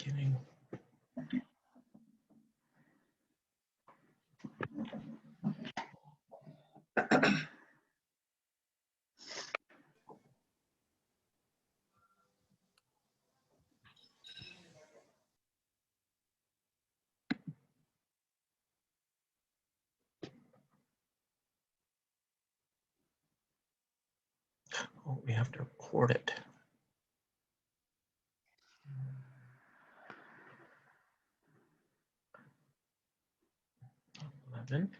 Beginning. Oh, we have to record it. 11.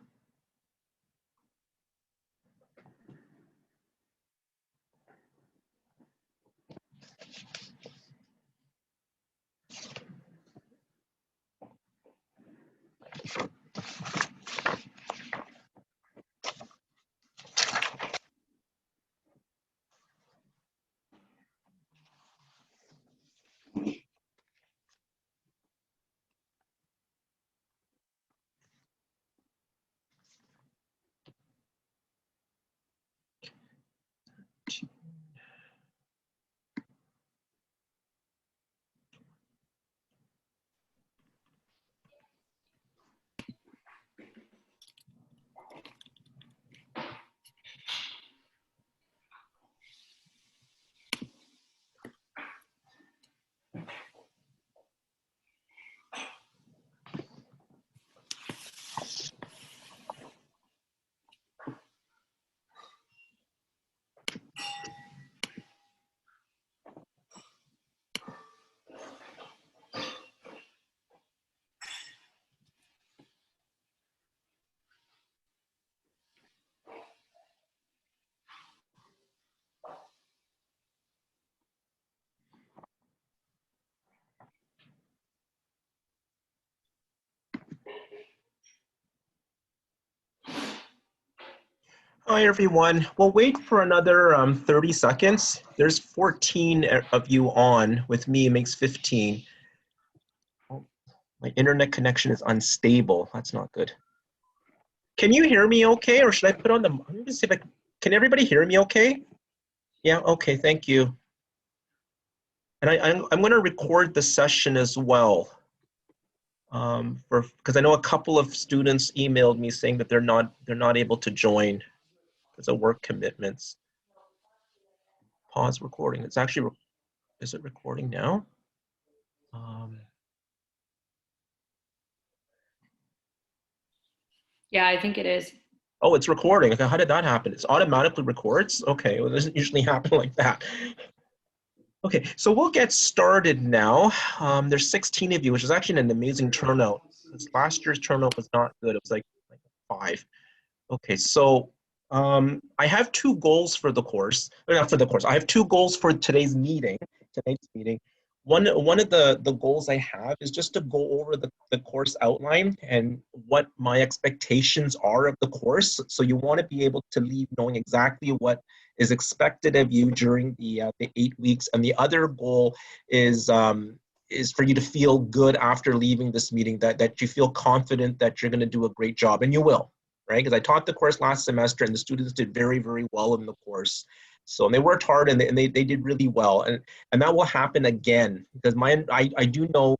Hi, everyone. We'll wait for another 30 seconds. There's 14 of you on. With me, it makes 15. Oh, my internet connection is unstable. That's not good. Can you hear me okay, or should I put on the, let me see if can everybody hear me okay? Yeah, okay, thank you. And I'm going to record the session as well. Because I know a couple of students emailed me saying that they're not able to join because of work commitments. Pause recording. It's actually, is it recording now? Yeah, I think it is. Oh, it's recording. Okay, how did that happen? It automatically records? Okay, well, it doesn't usually happen like that. Okay, so we'll get started now. There's 16 of you, which is actually an amazing turnout. Last year's turnout was not good. It was like 5. Okay, so I have 2 goals for the course. Not for the course. I have 2 goals for tonight's meeting. One of the goals I have is just to go over the course outline and what my expectations are of the course. So you want to be able to leave knowing exactly what is expected of you during the 8 weeks. And the other goal is for you to feel good after leaving this meeting, that you feel confident that you're going to do a great job, and you will. Right? Because I taught the course last semester and the students did very, very well in the course. So and they worked hard and they did really well. And that will happen again because I do know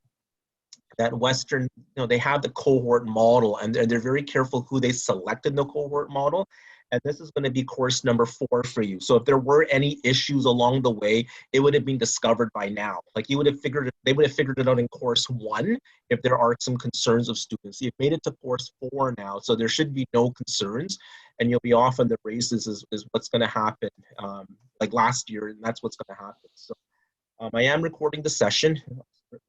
that Western, they have the cohort model and they're very careful who they select in the cohort model. And this is going to be course number 4 for you. So if there were any issues along the way, it would have been discovered by now. Like they would have figured it out in course 1 if there are some concerns of students. You've made it to course 4 now, so there should be no concerns, and you'll be off on the races is what's going to happen like last year, and that's what's going to happen. So I am recording the session,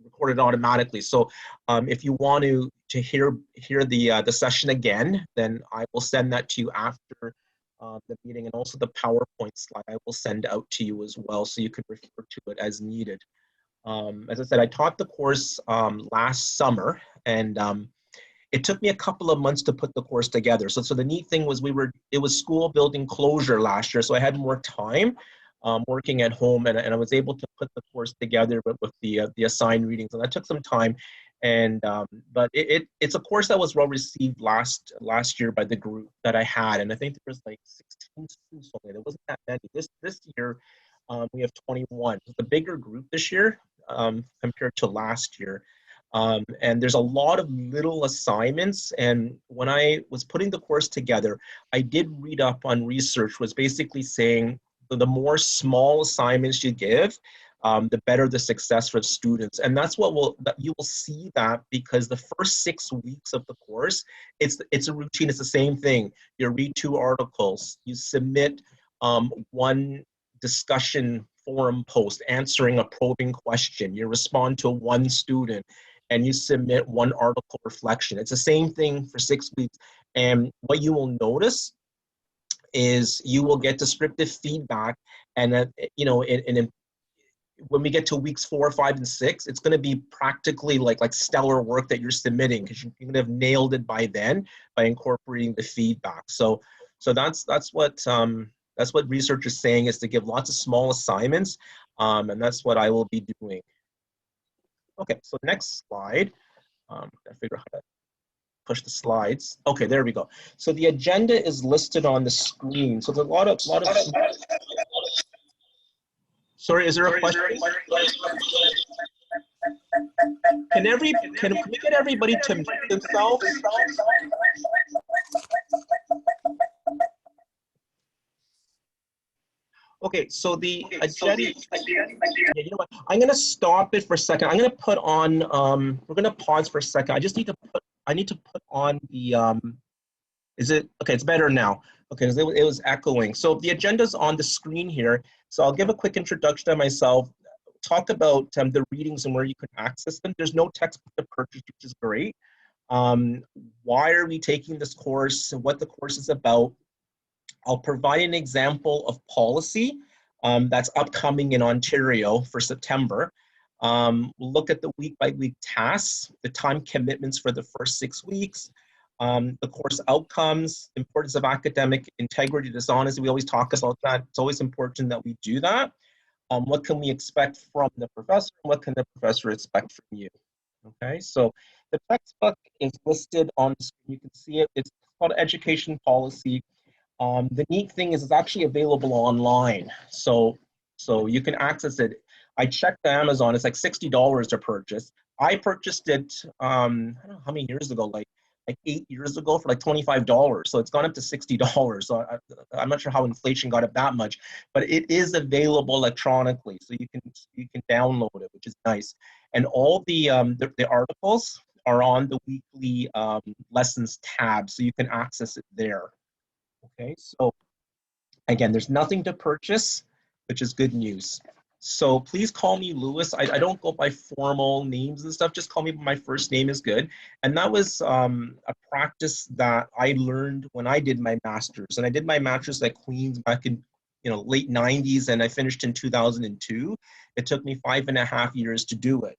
recorded automatically. So if you want to hear the session again, then I will send that to you after the meeting, and also the PowerPoint slide I will send out to you as well, so you can refer to it as needed. As I said, I taught the course last summer, and it took me a couple of months to put the course together. So the neat thing was it was school building closure last year, so I had more time working at home, and I was able to put the course together with the assigned readings, and that took some time. And but it's a course that was well received last year by the group that I had, and I think there was like 16 students only. There wasn't that many. This year we have 21. It's a bigger group this year, compared to last year. And there's a lot of little assignments. And when I was putting the course together, I did read up on research was basically saying the more small assignments you give, the better the success for students. And that's what you will see that because the first 6 weeks of the course, it's a routine. It's the same thing. You read 2 articles, you submit one discussion forum post answering a probing question, you respond to 1 student, and you submit 1 article reflection. It's the same thing for 6 weeks. And what you will notice is you will get descriptive feedback, and you know, when we get to weeks 4, 5, and 6, it's going to be practically like stellar work that you're submitting because you're going to have nailed it by then by incorporating the feedback. So that's what research is saying, is to give lots of small assignments, and that's what I will be doing. Okay, so next slide. I figure out how to push the slides. Okay, there we go. So the agenda is listed on the screen. So there's a lot of. Sorry, is there a question? Can we get everybody to mute themselves? Okay, so the agenda, yeah, you know what? I'm gonna stop it for a second. I'm gonna put on, we're gonna pause for a second. I need to put on the, is it, okay, it's better now. Okay, it was echoing. So the agenda's on the screen here. So I'll give a quick introduction to myself, talk about the readings and where you can access them. There's no textbook to purchase, which is great. Why are we taking this course and what the course is about? I'll provide an example of policy that's upcoming in Ontario for September. We'll look at the week-by-week tasks, the time commitments for the first 6 weeks, the course outcomes, importance of academic integrity, dishonesty. We always talk about that. It's always important that we do that. What can we expect from the professor? What can the professor expect from you? Okay, so the textbook is listed on the screen. You can see it. It's called Education Policy. The neat thing is it's actually available online. So you can access it. I checked Amazon, it's like $60 to purchase. I purchased it, I don't know how many years ago, like 8 years ago for like $25. So it's gone up to $60. So I'm not sure how inflation got up that much, but it is available electronically. So you can download it, which is nice. And all the articles are on the weekly lessons tab. So you can access it there. Okay, so again, there's nothing to purchase, which is good news. So please call me Lewis. I don't go by formal names and stuff. Just call me by my first name is good. And that was a practice that I learned when I did my master's. And I did my master's at Queen's back in late 90s, and I finished in 2002. It took me 5.5 years to do it.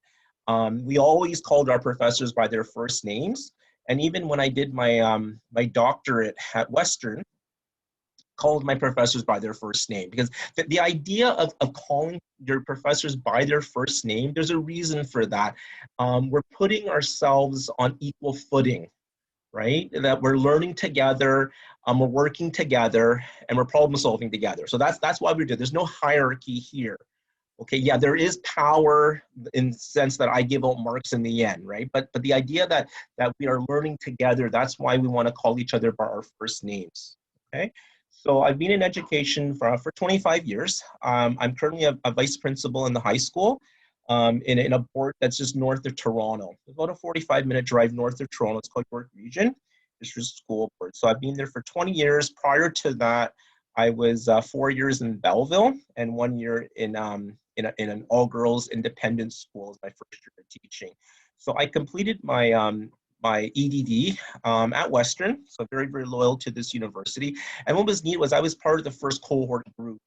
We always called our professors by their first names. And even when I did my, my doctorate at Western, called my professors by their first name, because the idea of calling your professors by their first name, there's a reason for that. We're putting ourselves on equal footing, right? That we're learning together, we're working together, and we're problem solving together. So that's why we do. There's no hierarchy here. Okay, yeah, there is power in the sense that I give out marks in the end, right? But the idea that we are learning together, that's why we want to call each other by our first names. Okay. So I've been in education for 25 years. I'm currently a vice principal in the high school in a board that's just north of Toronto. About a 45-minute drive north of Toronto. It's called York Region District School Board. So I've been there for 20 years. Prior to that, I was 4 years in Belleville and 1 year in an all-girls independent school as my first year of teaching. So I completed my my EDD at Western, so very, very loyal to this university. And what was neat was I was part of the first cohort group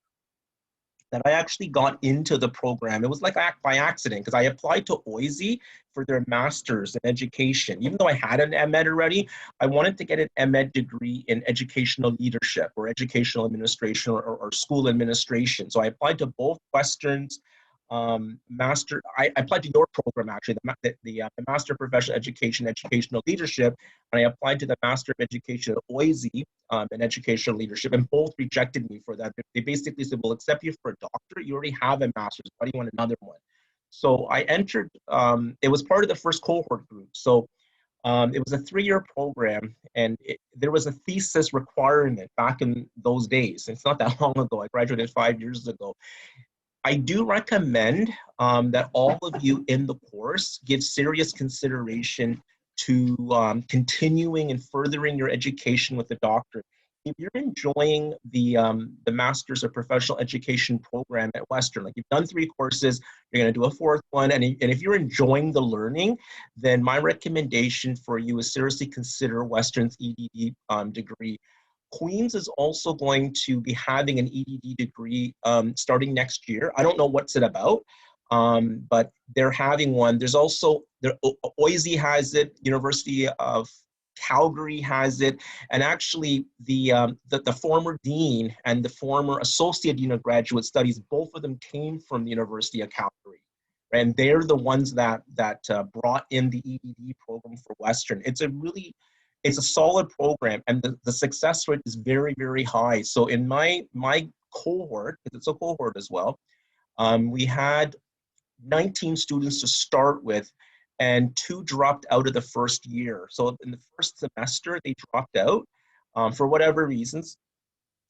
that I actually got into the program. It was like by accident, because I applied to OISE for their master's in education. Even though I had an MEd already, I wanted to get an MEd degree in educational leadership or educational administration or school administration. So I applied to both Western's I applied to your program actually, the Master of Professional Education, Educational Leadership, and I applied to the Master of Education at OISE in Educational Leadership, and both rejected me for that. They basically said, we'll accept you for a doctorate, you already have a master's, why do you want another one? So I entered, it was part of the first cohort group. So it was a 3-year program, and there was a thesis requirement back in those days. It's not that long ago. I graduated 5 years ago. I do recommend that all of you in the course give serious consideration to continuing and furthering your education with the doctorate. If you're enjoying the Master's of Professional Education program at Western, like you've done 3 courses, you're going to do a 4th one, and if you're enjoying the learning, then my recommendation for you is seriously consider Western's EDD degree. Queens is also going to be having an EDD degree starting next year. I don't know what's it about, but they're having one. There's also, Oise has it, University of Calgary has it, and actually the former dean and the former associate dean of graduate studies, both of them came from the University of Calgary. And they're the ones that brought in the EDD program for Western. It's a solid program, and the success rate is very, very high. So in my cohort, because it's a cohort as well, we had 19 students to start with, and 2 dropped out of the first year. So in the first semester, they dropped out for whatever reasons.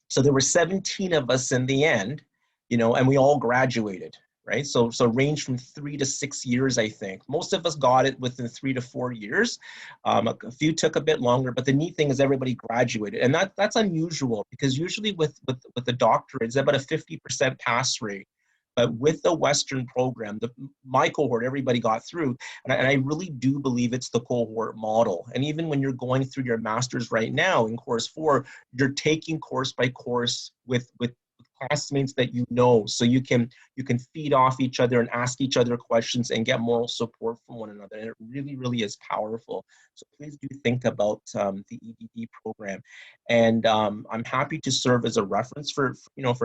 So there were 17 of us in the end, and we all graduated. Right, so range from 3 to 6 years, I think. Most of us got it within 3 to 4 years. A few took a bit longer, but the neat thing is everybody graduated, and that's unusual because usually with the doctorate, it's about a 50% pass rate. But with the Western program, my cohort, everybody got through, and I really do believe it's the cohort model. And even when you're going through your master's right now in course 4, you're taking course by course with classmates that so you can feed off each other and ask each other questions and get moral support from one another. And it really, really is powerful. So please do think about the EDD program. And I'm happy to serve as a reference for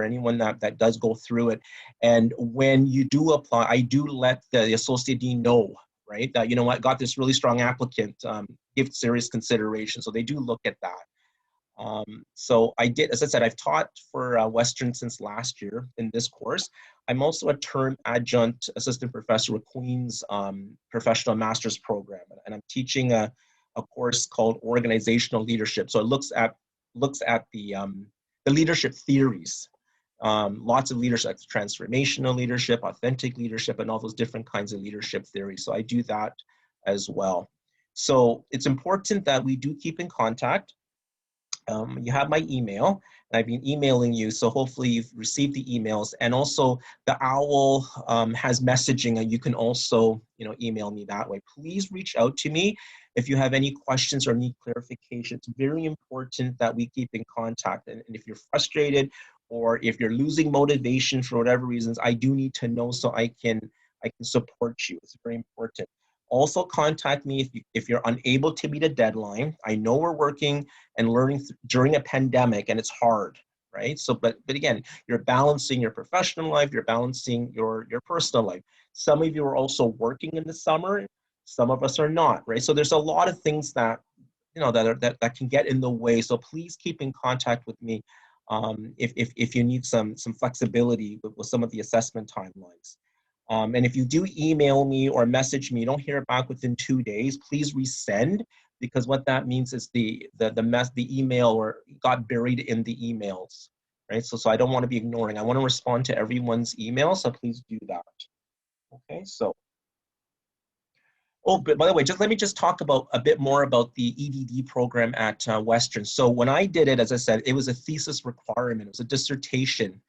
anyone that does go through it. And when you do apply, I do let the associate dean know, right, that what, got this really strong applicant, give serious consideration. So they do look at that. So I did, as I said, I've taught for Western since last year in this course. I'm also a term adjunct assistant professor with Queen's professional master's program, and I'm teaching a course called organizational leadership. So it looks at the leadership theories, lots of leadership, like transformational leadership, authentic leadership, and all those different kinds of leadership theories. So I do that as well. So it's important that we do keep in contact. You have my email, and I've been emailing you, so hopefully you've received the emails. And also the OWL has messaging, and you can also email me that way. Please reach out to me if you have any questions or need clarification. It's very important that we keep in contact, and if you're frustrated or if you're losing motivation for whatever reasons, I do need to know so I can support you. It's very important. Also contact me if you're unable to meet a deadline. I know we're working and learning during a pandemic, and it's hard, right? So, but again, you're balancing your professional life, you're balancing your personal life. Some of you are also working in the summer, some of us are not, right? So there's a lot of things that that can get in the way. So please keep in contact with me if you need some flexibility with some of the assessment timelines. And if you do email me or message me, you don't hear back within 2 days, please resend, because what that means is the email or got buried in the emails, right? So I don't want to be ignoring. I want to respond to everyone's email, so please do that. Okay, so. Oh, but by the way, let me talk about a bit more about the EDD program at Western. So when I did it, as I said, it was a thesis requirement. It was a dissertation.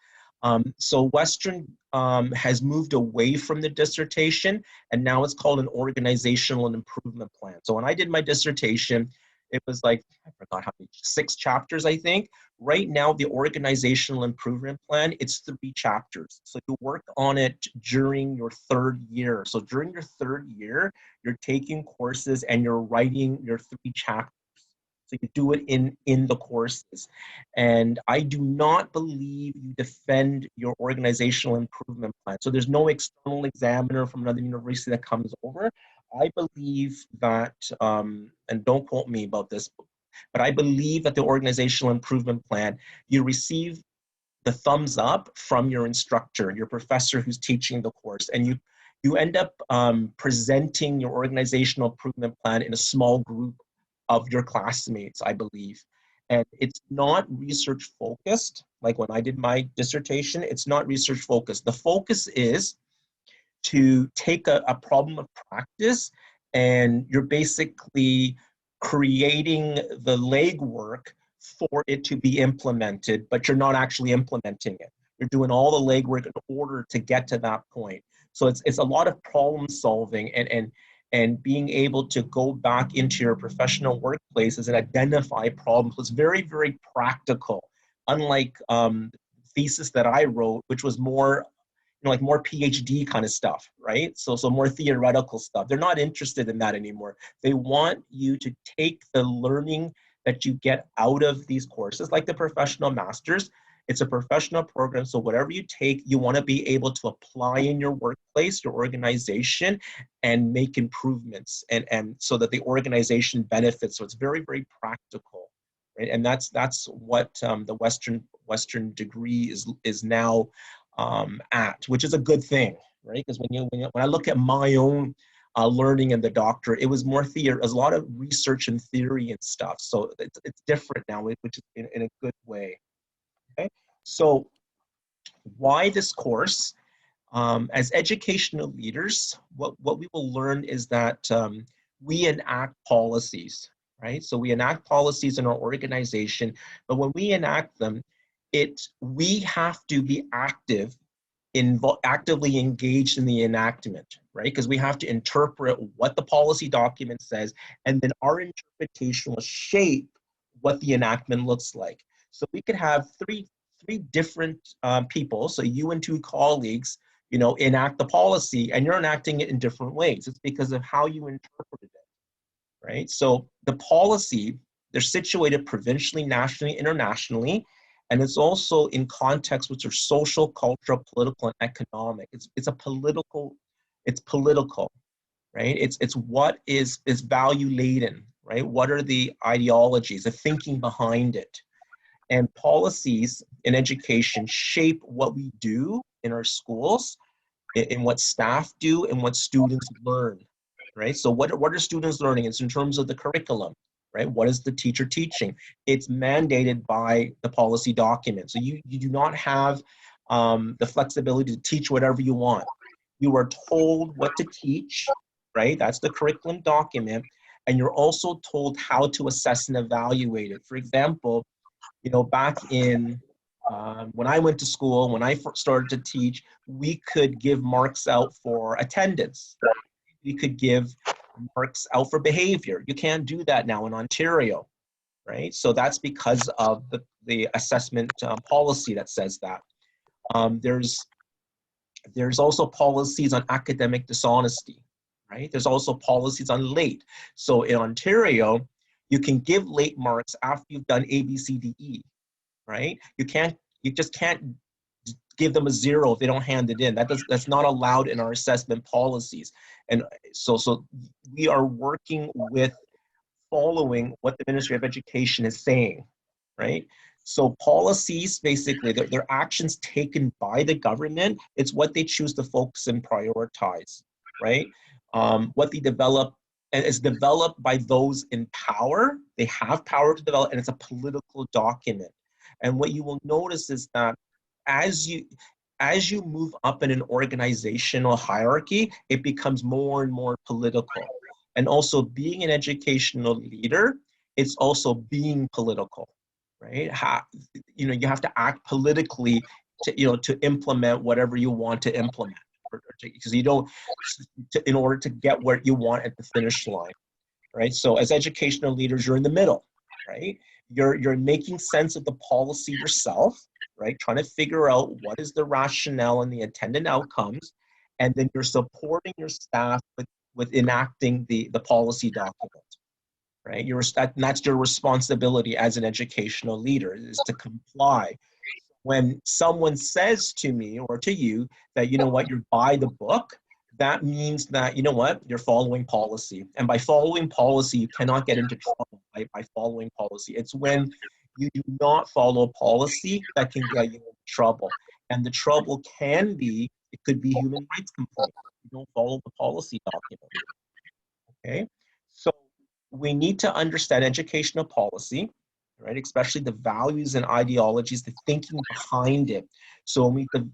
So Western has moved away from the dissertation, and now it's called an organizational and improvement plan. So when I did my dissertation, it was like, I forgot how many, 6 chapters, I think. Right now, the organizational improvement plan, it's 3 chapters. So you work on it during your 3rd year. So during your 3rd year, you're taking courses and you're writing your 3 chapters. So you do it in the courses. And I do not believe you defend your organizational improvement plan. So there's no external examiner from another university that comes over. I believe that, and don't quote me about this, but I believe that the organizational improvement plan, you receive the thumbs up from your instructor, your professor who's teaching the course, and you end up presenting your organizational improvement plan in a small group of your classmates, I believe. And it's not research focused. Like when I did my dissertation, it's not research focused. The focus is to take a problem of practice, and you're basically creating the legwork for it to be implemented, but you're not actually implementing it. You're doing all the legwork in order to get to that point. So it's a lot of problem solving and being able to go back into your professional workplaces and identify problems. It's very, very practical, unlike thesis that I wrote, which was more like more PhD kind of stuff, right? So more theoretical stuff. They're not interested in that anymore. They want you to take the learning that you get out of these courses, like the professional masters. It's a professional program, so whatever you take, you want to be able to apply in your workplace, your organization, and make improvements, and so that the organization benefits. So it's very, very practical, right? And that's what the Western degree is now at, which is a good thing, right? Because when I look at my own learning in the doctorate, it was more theory, a lot of research and theory and stuff. So it's different now, which is in a good way. Okay, so why this course? As educational leaders, what we will learn is that we enact policies, right? So we enact policies in our organization, but when we enact them, we have to be actively engaged in the enactment, right? Because we have to interpret what the policy document says, and then our interpretation will shape what the enactment looks like. So we could have three different people, so you and two colleagues, enact the policy, and you're enacting it in different ways. It's because of how you interpreted it, right? So the policy, they're situated provincially, nationally, internationally, and it's also in contexts which are social, cultural, political, and economic. It's political, right? It's what is value laden, right? What are the ideologies, the thinking behind it? And policies in education shape what we do in our schools, in what staff do, and what students learn, right? So what are students learning? It's in terms of the curriculum, right? What is the teacher teaching? It's mandated by the policy document. So you do not have the flexibility to teach whatever you want. You are told what to teach, right? That's the curriculum document. And you're also told how to assess and evaluate it. For example, back in when I went to school, when I first started to teach, we could give marks out for attendance. We could give marks out for behavior. You can't do that now in Ontario, right? So that's because of the assessment policy that says that. There's also policies on academic dishonesty, right? There's also policies on late. So in Ontario, you can give late marks after you've done A, B, C, D, E, right? You just can't give them a 0 if they don't hand it in. That's not allowed in our assessment policies. And so we are working with following what the Ministry of Education is saying, right? So policies, basically, they're actions taken by the government. It's what they choose to focus and prioritize, right? What they develop, and it's developed by those in power. They have power to develop, and it's a political document. And what you will notice is that as you move up in an organizational hierarchy, it becomes more and more political. And also being an educational leader, it's also being political, right? You have to act politically to implement whatever you want to implement, because in order to get where you want at the finish line, right? So as educational leaders, you're in the middle, right? You're making sense of the policy yourself, right? Trying to figure out what is the rationale and the attendant outcomes, and then you're supporting your staff with enacting the policy document, right? That's your responsibility as an educational leader, is to comply. When someone says to me or to you that, you're by the book, that means that, you're following policy. And by following policy, you cannot get into trouble by following policy. It's when you do not follow policy that can get you into trouble. And the trouble it could be human rights complaint. you don't follow the policy document. Okay, so we need to understand educational policy, right? Especially the values and ideologies, the thinking behind it. So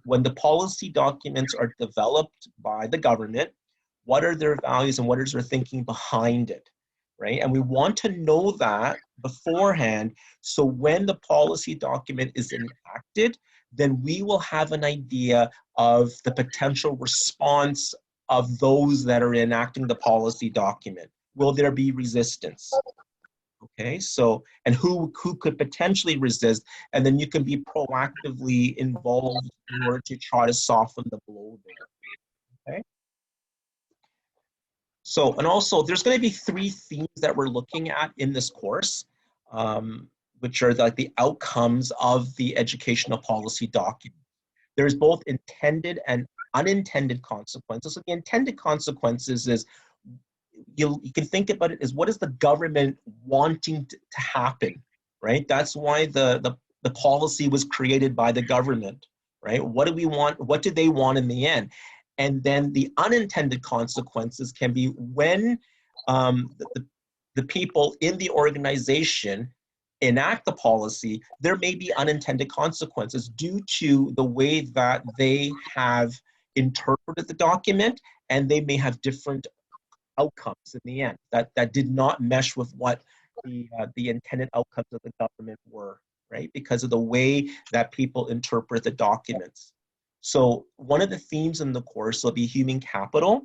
when the policy documents are developed by the government, what are their values and what is their thinking behind it, right? And we want to know that beforehand, so when the policy document is enacted, then we will have an idea of the potential response of those that are enacting the policy document. Will there be resistance? Okay, so, and who could potentially resist, and then you can be proactively involved in order to try to soften the blow there, okay? So, and also there's going to be three themes that we're looking at in this course, which are like the outcomes of the educational policy document. There's both intended and unintended consequences. So the intended consequences is, you can think about it as, what is the government wanting to happen, right? That's why the policy was created by the government, right? What do we want? What do they want in the end? And then the unintended consequences can be when the people in the organization enact the policy, there may be unintended consequences due to the way that they have interpreted the document, and they may have different outcomes in the end that did not mesh with what the intended outcomes of the government were, right? Because of the way that people interpret the documents. So one of the themes in the course will be human capital.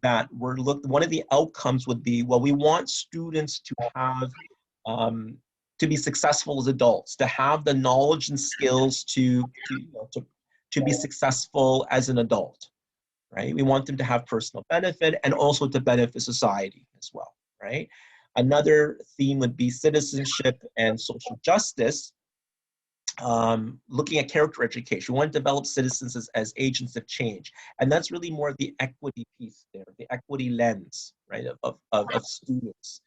That one of the outcomes would be, well, we want students to have to be successful as adults, to have the knowledge and skills to be successful as an adult, right? We want them to have personal benefit and also to benefit society as well, right? Another theme would be citizenship and social justice, looking at character education. We want to develop citizens as agents of change. And that's really more of the equity piece there, the equity lens, right, of students.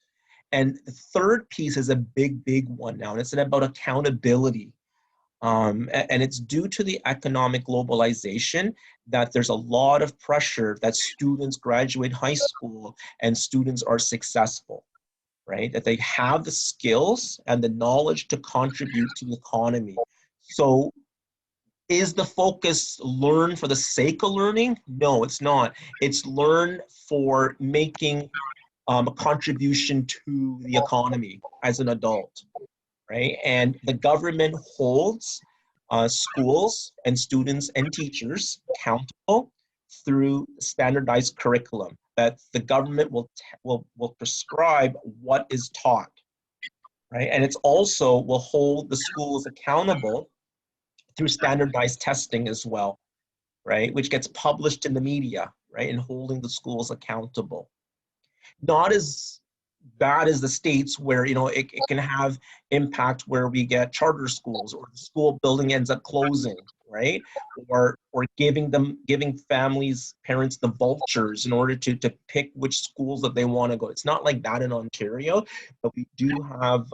And the third piece is a big one now, and it's about accountability. And it's due to the economic globalization that there's a lot of pressure that students graduate high school and students are successful, right? That they have the skills and the knowledge to contribute to the economy. So is the focus learn for the sake of learning? No, it's not. It's learn for making a contribution to the economy as an adult, right? And the government holds schools and students and teachers accountable through standardized curriculum that the government will prescribe what is taught, right? And it's also will hold the schools accountable through standardized testing as well, right? Which gets published in the media, right? And holding the schools accountable. Not as bad as the States where, it can have impact where we get charter schools or the school building ends up closing, right? Or giving families, parents the vultures in order to pick which schools that they want to go. It's not like that in Ontario, but we do have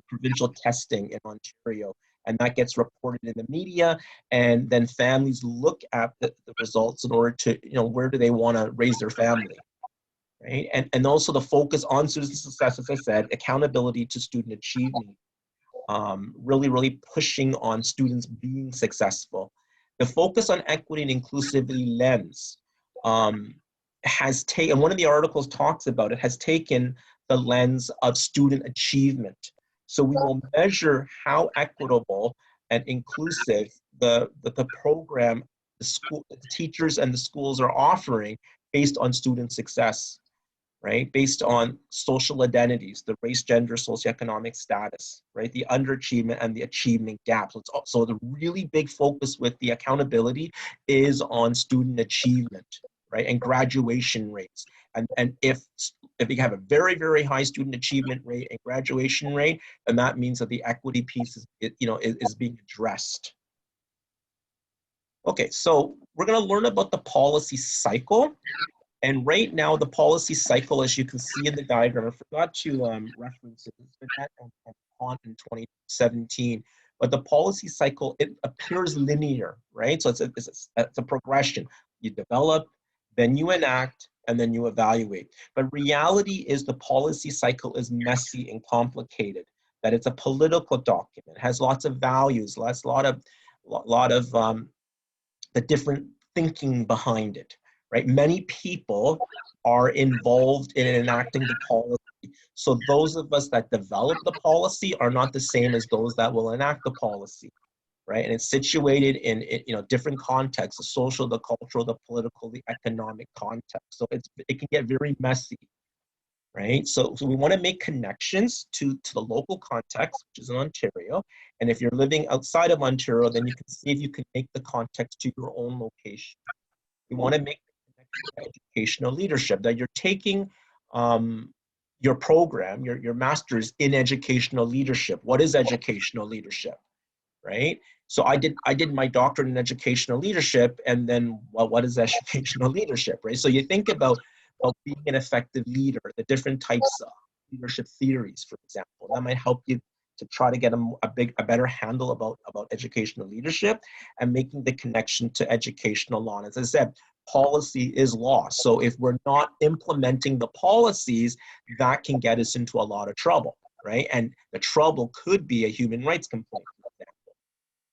provincial testing in Ontario, and that gets reported in the media, and then families look at the results in order to, where do they want to raise their family. Right? And also the focus on student success, as I said, accountability to student achievement, really pushing on students being successful. The focus on equity and inclusivity lens has taken, one of the articles talks about it, has taken the lens of student achievement. So we will measure how equitable and inclusive the program, the teachers and the schools are offering based on student success, right? Based on social identities, the race, gender, socioeconomic status, right? The underachievement and the achievement gap. So the really big focus with the accountability is on student achievement, right? And graduation rates. And if you have a very high student achievement rate and graduation rate, then that means that the equity piece is being addressed. Okay, so we're going to learn about the policy cycle. And right now, the policy cycle, as you can see in the diagram, I forgot to reference it. It's been at in 2017. But the policy cycle, it appears linear, right? So it's a progression. You develop, then you enact, and then you evaluate. But reality is the policy cycle is messy and complicated, that it's a political document, has lots of values, a lot of the different thinking behind it, right? Many people are involved in enacting the policy. So those of us that develop the policy are not the same as those that will enact the policy, right? And it's situated in different contexts: the social, the cultural, the political, the economic context. So it can get very messy, right? So we want to make connections to the local context, which is in Ontario. And if you're living outside of Ontario, then you can see if you can make the context to your own location. You want to make the connection to educational leadership, that you're taking your program, your master's in educational leadership. What is educational leadership, right? So I did my doctorate in educational leadership, and then, well, what is educational leadership, right? So you think about being an effective leader, the different types of leadership theories, for example. That might help you to try to get a better handle about educational leadership and making the connection to educational law. And as I said, policy is law. So if we're not implementing the policies, that can get us into a lot of trouble, right? And the trouble could be a human rights complaint, for example,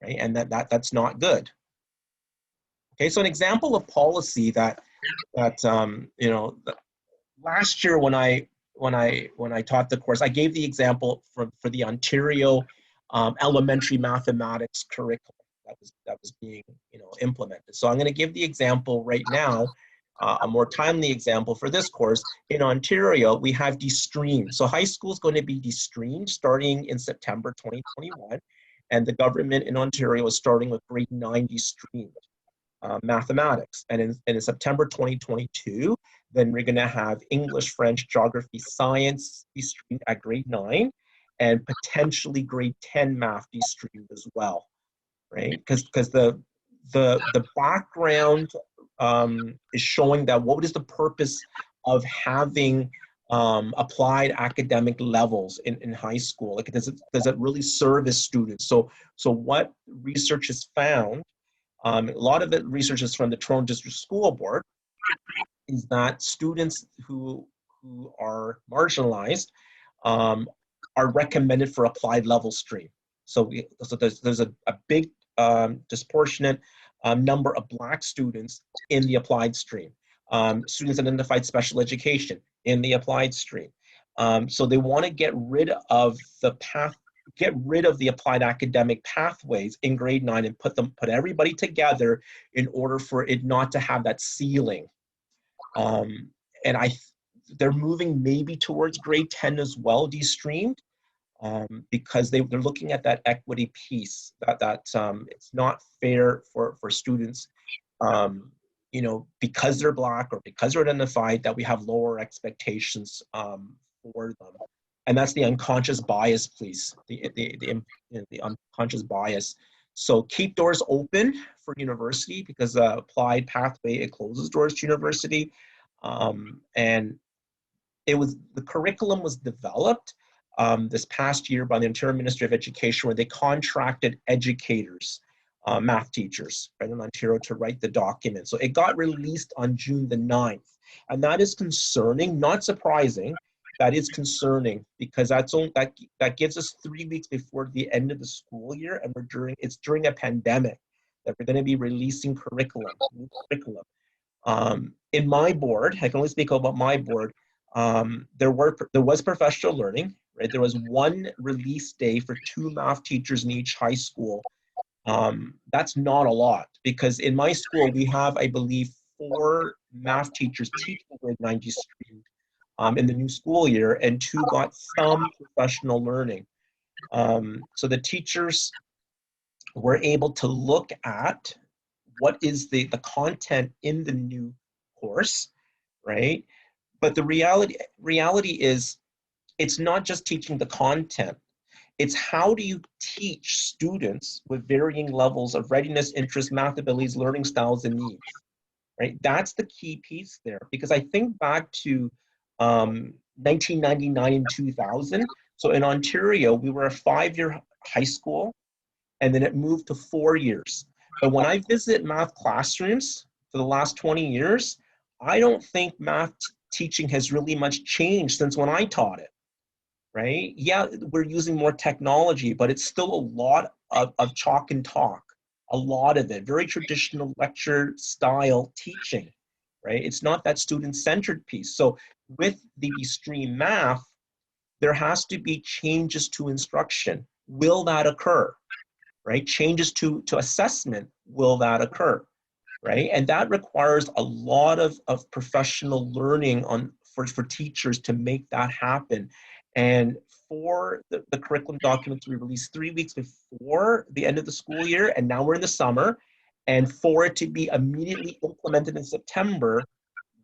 right? And that's not good. Okay, so an example of policy that last year when I taught the course, I gave the example for the Ontario elementary mathematics curriculum that was being implemented. So I'm going to give the example right now, a more timely example for this course. In Ontario, we have de-streamed. So high school is going to be de-streamed starting in September 2021, and the government in Ontario is starting with grade 9 de-streamed mathematics. And in September 2022, then we're going to have English, French, geography, science de-streamed at grade 9, and potentially grade 10 math de-streamed as well, right? Because the background is showing that what is the purpose of having applied academic levels in high school? Like, does it really service students? So what research has found, a lot of it research is from the Toronto District School Board, is that students who are marginalized are recommended for applied level stream. So there's a big disproportionate number of Black students in the applied stream. Students identified special education in the applied stream. So they want to get rid of the applied academic pathways in grade 9 and put everybody together in order for it not to have that ceiling. And they're moving maybe towards grade 10 as well, de-streamed, because they're looking at that equity piece, that it's not fair for students, because they're Black or because they're identified, that we have lower expectations for them. And that's the unconscious bias, please, the unconscious bias. So keep doors open for university, because applied pathway, it closes doors to university. And the curriculum was developed this past year by the Ontario Ministry of Education, where they contracted educators, math teachers, right, in Ontario to write the document. So it got released on June the 9th. And that is concerning, not surprising. That is concerning, because that gives us 3 weeks before the end of the school year, and it's during a pandemic that we're going to be releasing curriculum. In my board, I can only speak about my board. There was professional learning, right? There was one release day for 2 math teachers in each high school. That's not a lot, because in my school we have, I believe, 4 math teachers teaching grade 9 stream in the new school year, and 2 got some professional learning. So the teachers were able to look at what is the content in the new course, right? But the reality is, it's not just teaching the content. It's how do you teach students with varying levels of readiness, interest, math abilities, learning styles, and needs, right? That's the key piece there, because I think back to 1999 and 2000. So in Ontario, we were a 5-year high school, and then it moved to 4 years. But when I visit math classrooms for the last 20 years, I don't think math teaching has really much changed since when I taught it, right? Yeah, we're using more technology, but it's still a lot of chalk and talk, a lot of it, very traditional lecture style teaching, right? It's not that student-centered piece. So with the stream math, there has to be changes to instruction. Will that occur, right? Changes to assessment, will that occur, right? And that requires a lot of professional learning for teachers to make that happen. And for the curriculum documents we released 3 weeks before the end of the school year, and now we're in the summer, and for it to be immediately implemented in September,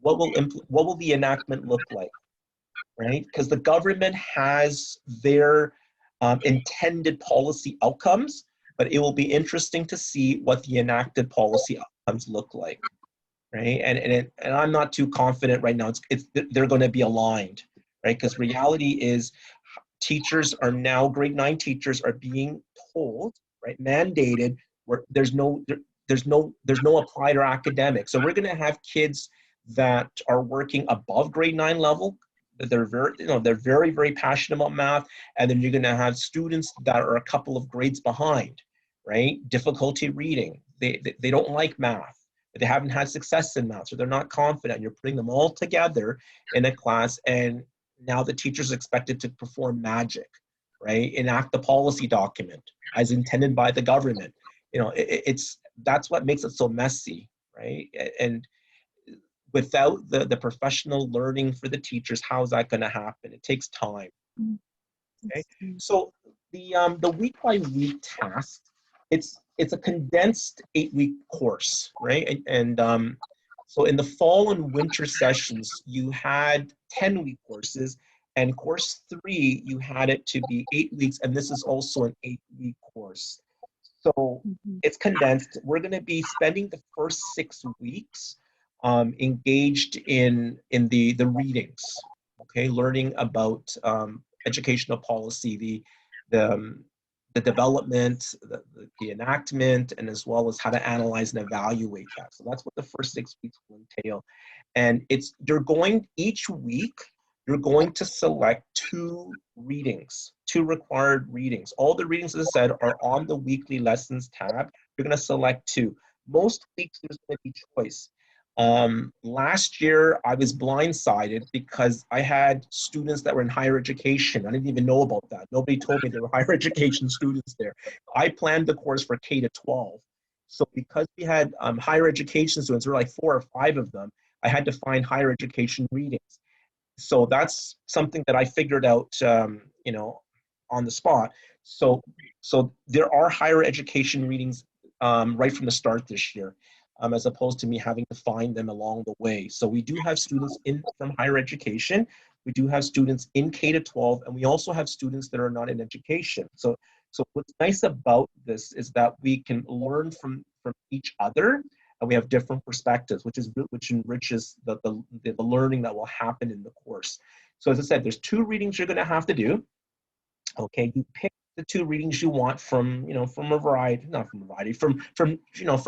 what will the enactment look like, right? Because the government has their intended policy outcomes, but it will be interesting to see what the enacted policy outcomes look like, right? And I'm not too confident right now. They're going to be aligned, right? Because reality is, teachers are now, grade 9 teachers are being told, right, mandated, where there's no applied or academic. So we're going to have kids that are working above grade 9 level. They're very, very passionate about math, and then you're going to have students that are a couple of grades behind, right? Difficulty reading. They don't like math. They haven't had success in math, so they're not confident. You're putting them all together in a class, and now the teacher's expected to perform magic, right? Enact the policy document as intended by the government. That's what makes it so messy, right? And without the professional learning for the teachers, how's that going to happen? It takes time. Okay, so the week by week task, it's a condensed 8-week course, right? And so in the fall and winter sessions, you had 10-week courses, and course 3, you had it to be 8 weeks, and this is also an 8-week course. So it's condensed. We're going to be spending the first 6 weeks engaged in the readings, okay, learning about educational policy, the development, the enactment, and as well as how to analyze and evaluate that. So that's what the first 6 weeks will entail. And each week, you're going to select 2 readings, 2 required readings. All the readings, as I said, are on the weekly lessons tab. You're going to select 2. Most weeks, there's going to be choice. Last year, I was blindsided because I had students that were in higher education. I didn't even know about that. Nobody told me there were higher education students there. I planned the course for K to 12. So because we had higher education students, there were like 4 or 5 of them, I had to find higher education readings. So that's something that I figured out, on the spot. So there are higher education readings right from the start this year. As opposed to me having to find them along the way. So we do have students from higher education, we do have students in K to 12, and we also have students that are not in education. So what's nice about this is that we can learn from each other, and we have different perspectives, which enriches the learning that will happen in the course. So as I said, there's 2 readings you're going to have to do. Okay, you pick the 2 readings you want from a variety, from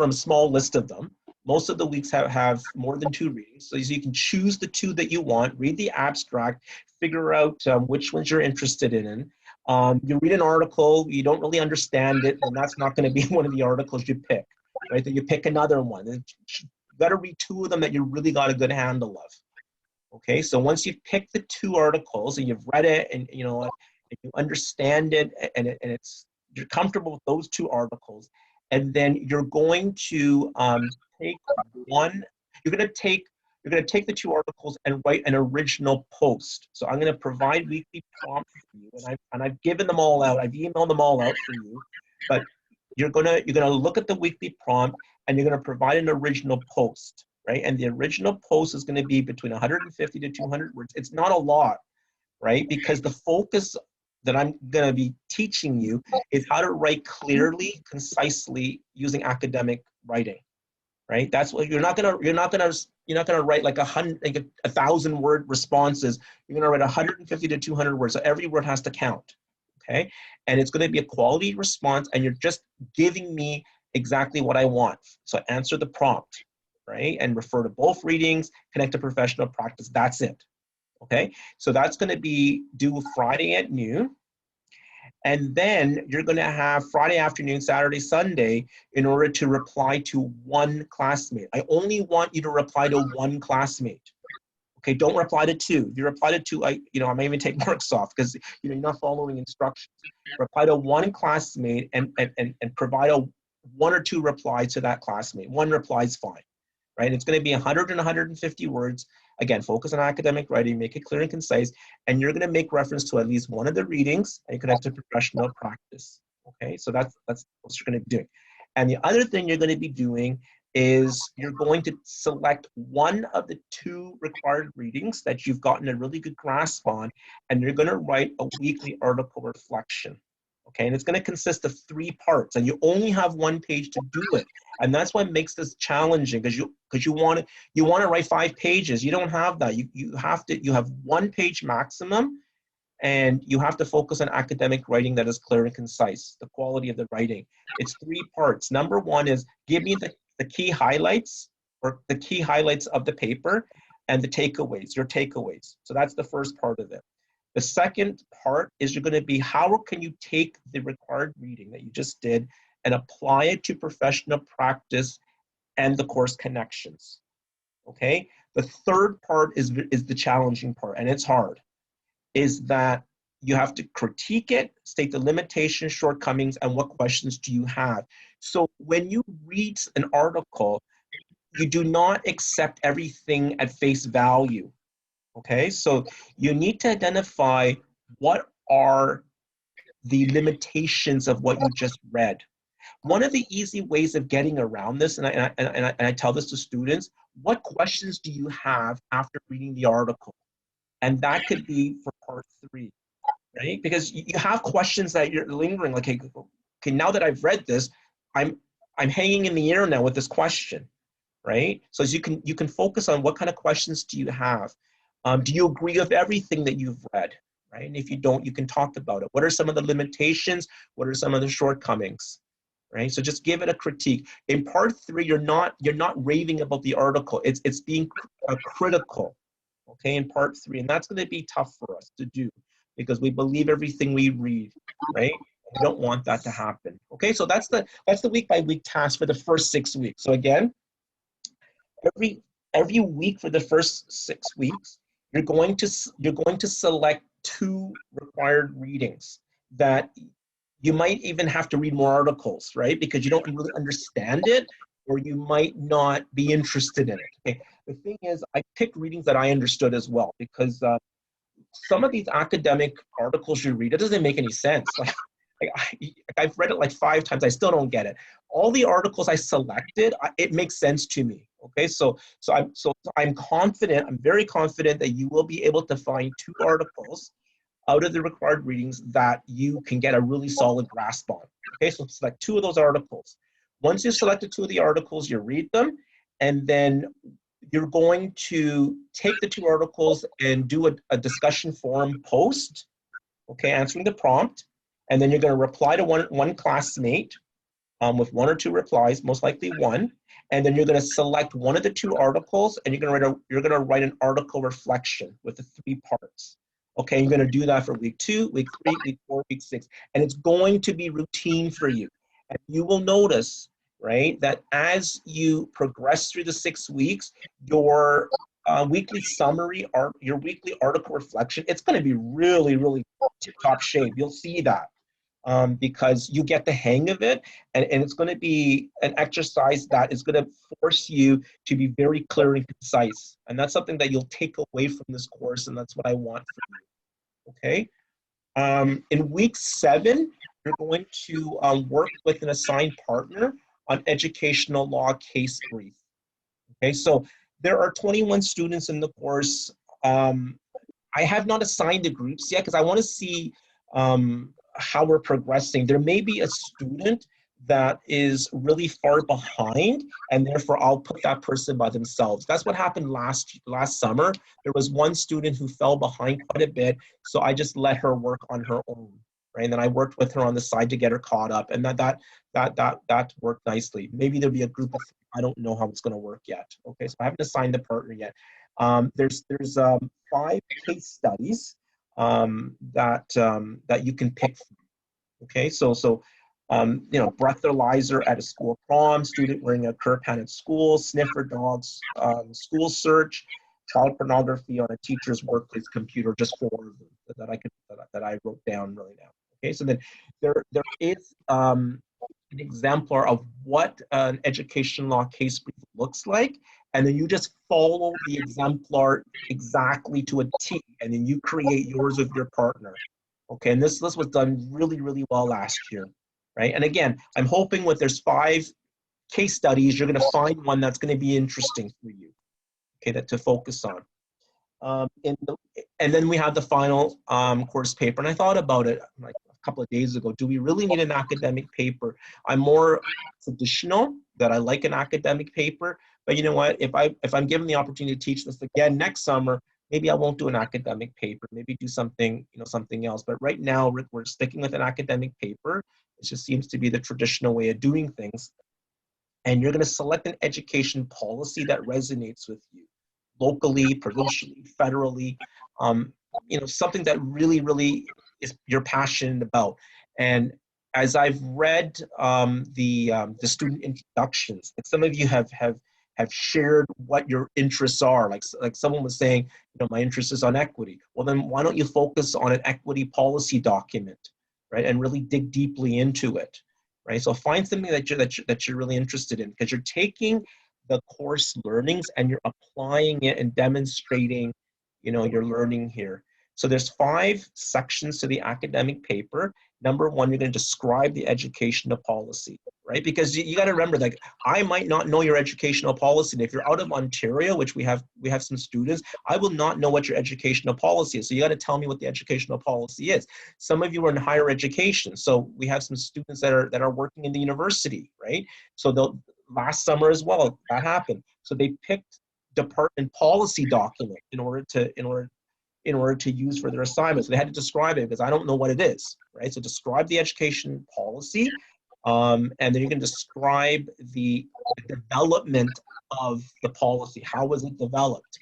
a small list of them. Most of the weeks have more than 2 readings, so you can choose the 2 that you want, read the abstract, figure out which ones you're interested in. You read an article, you don't really understand it, and that's not going to be one of the articles you pick, right? Then you pick another one. You got to read 2 of them that you really got a good handle of. Okay, so once you've picked the 2 articles and you've read it, and you understand it, and you're comfortable with those 2 articles, and then you're going to take one. You're going to take the 2 articles and write an original post. So I'm going to provide weekly prompts for you, and I've given them all out. I've emailed them all out for you, but you're gonna look at the weekly prompt, and you're going to provide an original post, right? And the original post is going to be between 150 to 200 words. It's not a lot, right? Because the focus that I'm going to be teaching you is how to write clearly, concisely, using academic writing, right? That's what you're not going to write like 1,000 word responses. You're going to write 150 to 200 words. So every word has to count, okay? And it's going to be a quality response, and you're just giving me exactly what I want. So answer the prompt, right? And refer to both readings, connect to professional practice. That's it. Okay, so that's going to be due Friday at noon. And then you're going to have Friday afternoon, Saturday, Sunday in order to reply to one classmate. I only want you to reply to one classmate. Okay, don't reply to two. If you reply to two, I may even take marks off because you're not following instructions. Reply to one classmate and provide a one or two replies to that classmate. One reply is fine, right? It's going to be 100 and 150 words. Again, focus on academic writing, make it clear and concise, and you're going to make reference to at least one of the readings and connect to professional practice. Okay, so that's what you're going to be doing. And the other thing you're going to be doing is you're going to select one of the two required readings that you've gotten a really good grasp on, and you're going to write a weekly article reflection. Okay, and it's going to consist of 3 parts, and you only have 1 page to do it, and that's what makes this challenging because you want to write 5 pages. You don't have that. You have 1 page maximum, and you have to focus on academic writing that is clear and concise. The quality of the writing. It's 3 parts. Number 1 is give me the key highlights or the key highlights of the paper and the takeaways, your takeaways. So that's the first part of it. The second part is you're going to be how can you take the required reading that you just did and apply it to professional practice and the course connections. Okay. The third part is the challenging part, and it's hard, is that you have to critique it, state the limitations, shortcomings, and what questions do you have. So when you read an article, you do not accept everything at face value. Okay, so you need to identify what are the limitations of what you just read. One of the easy ways of getting around this, and I tell this to students, what questions do you have after reading the article? And that could be for part 3, right? Because you have questions that you're lingering, like, okay, now that I've read this, I'm hanging in the air now with this question, right? So as you can focus on what kind of questions do you have. Do you agree with everything that you've read, right? And if you don't, you can talk about it. What are some of the limitations? What are some of the shortcomings, right? So just give it a critique. In part 3, you're not raving about the article. It's being critical, okay, in part 3. And that's going to be tough for us to do because we believe everything we read, right? We don't want that to happen. Okay, so that's the week-by-week task for the first 6 weeks. So again, every week for the first 6 weeks, you're going to select 2 required readings that you might even have to read more articles, right? Because you don't really understand it, or you might not be interested in it. Okay? The thing is, I picked readings that I understood as well, because some of these academic articles you read, it doesn't make any sense. I've read it like 5 times, I still don't get it. All the articles I selected, it makes sense to me. Okay, so I'm confident, I'm very confident that you will be able to find 2 articles out of the required readings that you can get a really solid grasp on. Okay, so select 2 of those articles. Once you've selected 2 of the articles, you read them, and then you're going to take the 2 articles and do a discussion forum post, okay, answering the prompt, and then you're going to reply to one classmate with 1 or 2 replies, most likely 1, and then you're going to select one of the 2 articles, and you're going to write an article reflection with the 3 parts. Okay, you're going to do that for week 2, week 3, week 4, week 6, and it's going to be routine for you. And you will notice, right, that as you progress through the 6 weeks, your weekly summary or your weekly article reflection, it's going to be really, really tip-top shape. You'll see that. Because you get the hang of it, and it's going to be an exercise that is going to force you to be very clear and concise. And that's something that you'll take away from this course, and that's what I want for you, okay? In week 7, you're going to work with an assigned partner on educational law case brief, okay? So there are 21 students in the course. I have not assigned the groups yet because I want to see how we're progressing. There may be a student that is really far behind, and therefore I'll put that person by themselves. That's what happened last summer. There was one student who fell behind quite a bit, so I just let her work on her own. right? And then I worked with her on the side to get her caught up, and that worked nicely. Maybe there'll be a group of, I don't know how it's going to work yet. Okay, so I haven't assigned the partner yet. There's 5 case studies that you can pick from. Okay, so you know, breathalyzer at a school prom, student wearing a curpan at school, sniffer dogs, school search, child pornography on a teacher's workplace computer, just 4 of them that I wrote down really now. Okay, so then there is an exemplar of what an education law case brief looks like, and then you just follow the exemplar exactly to a T, and then you create yours with your partner. Okay, and this was done really, really well last year, right? And again, I'm hoping with there's 5 case studies, you're going to find one that's going to be interesting for you, okay, that to focus on. And then we have the final course paper, and I thought about it like a couple of days ago. Do we really need an academic paper? I'm more traditional, that I like an academic paper, but you know what? If I'm given the opportunity to teach this again next summer, maybe I won't do an academic paper. Maybe do something, you know, something else. But right now, we're sticking with an academic paper. It just seems to be the traditional way of doing things. And you're going to select an education policy that resonates with you, locally, provincially, federally, you know, something that really, really is you're passionate about. And as I've read the student introductions, like some of you have shared what your interests are. Like someone was saying, you know, my interest is on equity. Well, then why don't you focus on an equity policy document, right, and really dig deeply into it, right? So find something that you're really interested in, because you're taking the course learnings and you're applying it and demonstrating, you know, your learning here. So there's 5 sections to the academic paper. Number 1, you're going to describe the educational policy, right? Because you got to remember, like, I might not know your educational policy. And if you're out of Ontario, which we have some students, I will not know what your educational policy is. So you got to tell me what the educational policy is. Some of you are in higher education. So we have some students that are working in the university, right? So last summer as well, that happened. So they picked department policy document in order to use for their assignments. So they had to describe it because I don't know what it is, right? So describe the education policy, and then you can describe the development of the policy. How was it developed,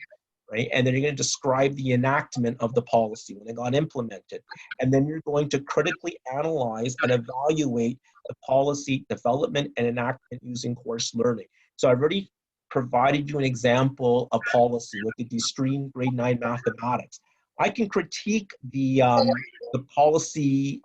right? And then you're going to describe the enactment of the policy when it got implemented. And then you're going to critically analyze and evaluate the policy development and enactment using course learning. So I've already provided you an example of policy. Look at the stream grade 9 mathematics. I can critique the policy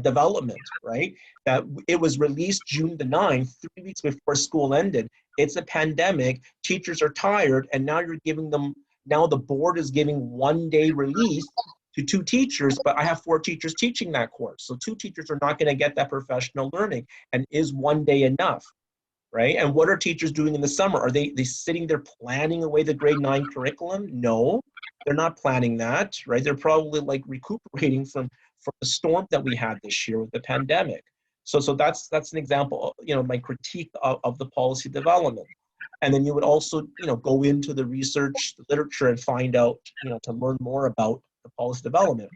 development, right? That it was released June the 9th, 3 weeks before school ended. It's a pandemic, teachers are tired, and now you're giving them, now the board is giving 1-day release to 2 teachers, but I have 4 teachers teaching that course. So 2 teachers are not gonna get that professional learning. And is 1 day enough? Right? And what are teachers doing in the summer? Are they sitting there planning away the grade 9 curriculum? No, they're not planning that, right? They're probably like recuperating from the storm that we had this year with the pandemic. So that's an example of, you know, my critique of the policy development. And then you would also, you know, go into the research, the literature, and find out, you know, to learn more about the policy development.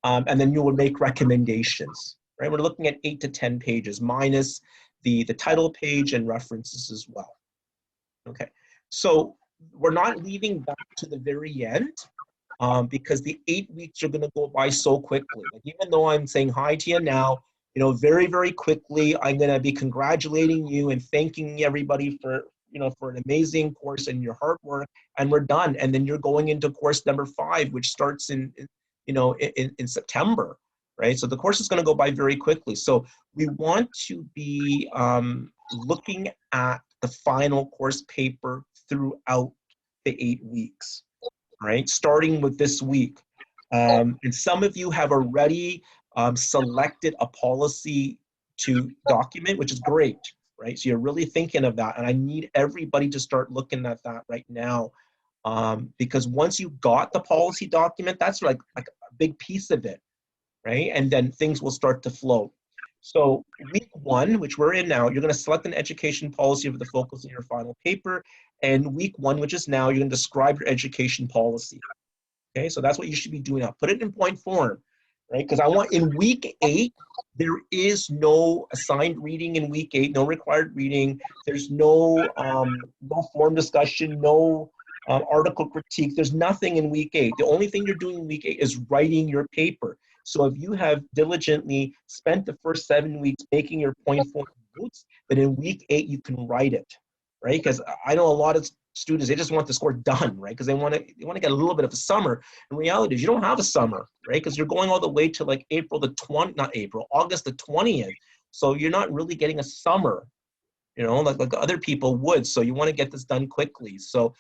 And then you would make recommendations, right? We're looking at 8 to 10 pages minus the title page and references as well. Okay, so we're not leaving that to the very end because the 8 weeks are going to go by so quickly. Like, even though I'm saying hi to you now, you know, very, very quickly, I'm going to be congratulating you and thanking everybody for, you know, for an amazing course and your hard work, and we're done. And then you're going into course number 5, which starts in September. Right? So the course is going to go by very quickly. So we want to be looking at the final course paper throughout the 8 weeks, right? Starting with this week. And some of you have already selected a policy to document, which is great, right? So you're really thinking of that. And I need everybody to start looking at that right now. Because once you got the policy document, that's like a big piece of it. Right? And then things will start to flow. So week 1, which we're in now, you're going to select an education policy with the focus in your final paper. And week 1, which is now, you're going to describe your education policy. Okay, so that's what you should be doing now. Put it in point form. right? Because I want in week 8, there is no assigned reading in week 8, no required reading. There's no form discussion, no article critique. There's nothing in week 8. The only thing you're doing in week 8 is writing your paper. So if you have diligently spent the first 7 weeks making your point form notes, then in week 8 you can write it, right? Because I know a lot of students, they just want the score done, right? Because they want to get a little bit of a summer. In reality, you don't have a summer, right? Because you're going all the way to like August the 20th. So you're not really getting a summer, you know, like other people would. So you want to get this done quickly. So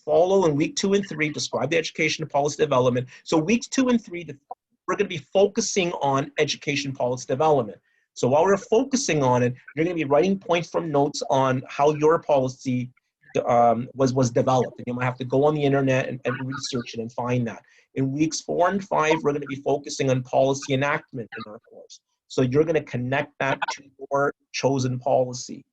follow in week 2 and 3, describe the education and policy development. So weeks 2 and 3, we're going to be focusing on education policy development. So while we're focusing on it, you're going to be writing point form notes on how your policy was developed. And you might have to go on the internet and research it and find that. In weeks 4 and 5, we're going to be focusing on policy enactment in our course. So you're going to connect that to your chosen policy.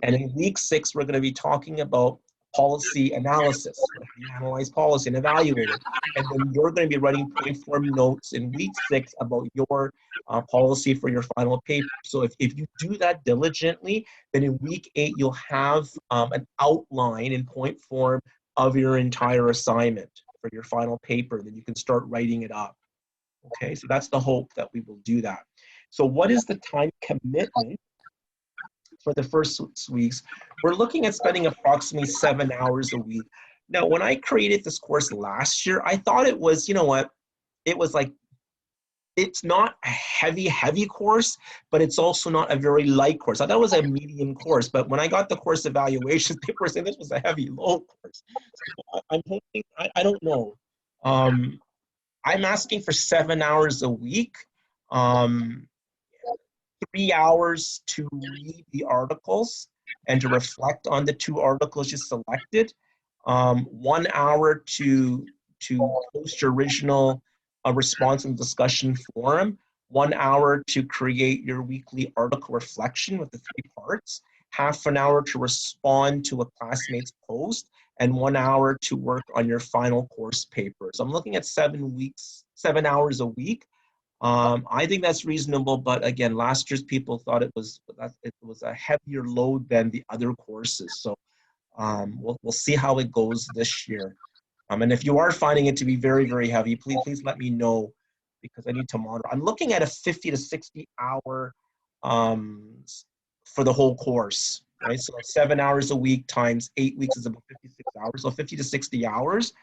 And in week 6, we're going to be talking about policy analysis. You analyze policy and evaluate it. And then you're going to be writing point form notes in week 6 about your policy for your final paper. So if you do that diligently, then in week 8, you'll have an outline in point form of your entire assignment for your final paper. Then you can start writing it up. Okay, so that's the hope that we will do that. So what is the time commitment for the first 6 weeks? We're looking at spending approximately 7 hours a week. Now, when I created this course last year, I thought it was, you know what, it was like, it's not a heavy course, but it's also not a very light course. I thought it was a medium course, but when I got the course evaluations, people were saying this was a heavy, low course. So I'm hoping, I don't know. I'm asking for 7 hours a week. 3 hours to read the articles and to reflect on the 2 articles you selected. 1 hour to post your original response and discussion forum. 1 hour to create your weekly article reflection with the 3 parts. Half an hour to respond to a classmate's post, and 1 hour to work on your final course paper. So I'm looking at 7 hours a week. I think that's reasonable, but again, last year's people thought it was a heavier load than the other courses. So we'll see how it goes this year. And if you are finding it to be very heavy, please let me know, because I need to monitor. I'm looking at a 50 to 60 hour for the whole course, right? So 7 hours a week times 8 weeks is about 56 hours. So 50 to 60 hours.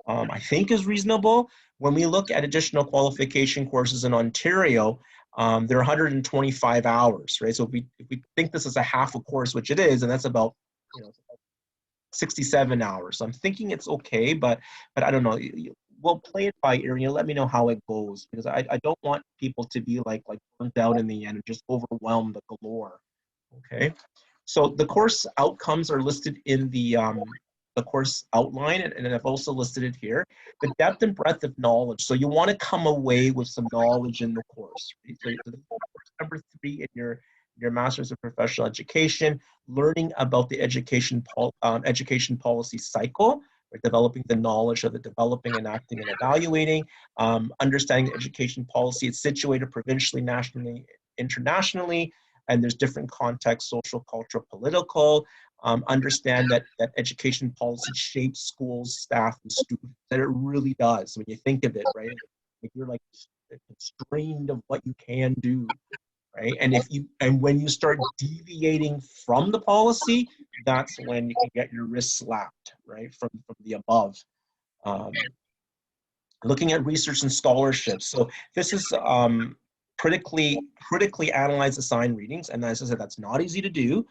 I think is reasonable. When we look at additional qualification courses in Ontario, they're 125 hours, right? So if we think this is a half a course, which it is, and that's about 67 hours. So I'm thinking it's okay, but I don't know. We'll play it by ear, and you'll let me know how it goes, because I don't want people to be like burnt out in the end and just overwhelmed galore. Okay. So the course outcomes are listed in the course outline, and I've also listed it here. The depth and breadth of knowledge. So you want to come away with some knowledge in the course. Right? So number 3 in your Master's of Professional Education, learning about the education policy cycle, right? Developing the knowledge of the developing, enacting, and evaluating, understanding education policy. It's situated provincially, nationally, internationally, and there's different contexts, social, cultural, political. Understand that education policy shapes schools, staff, and students, that it really does when you think of it, right? Like you're like constrained of what you can do, right? And when you start deviating from the policy, that's when you can get your wrist slapped, right, from the above. Looking at research and scholarship. So this is critically analyze assigned readings, and as I said, that's not easy to do.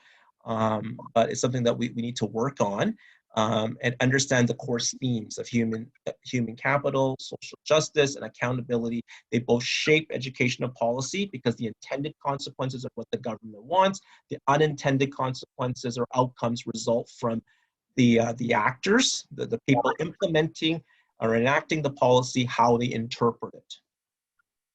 But it's something that we need to work on, and understand the course themes of human capital, social justice, and accountability. They both shape educational policy, because the intended consequences of what the government wants, the unintended consequences or outcomes result from the actors, the people implementing or enacting the policy, how they interpret it.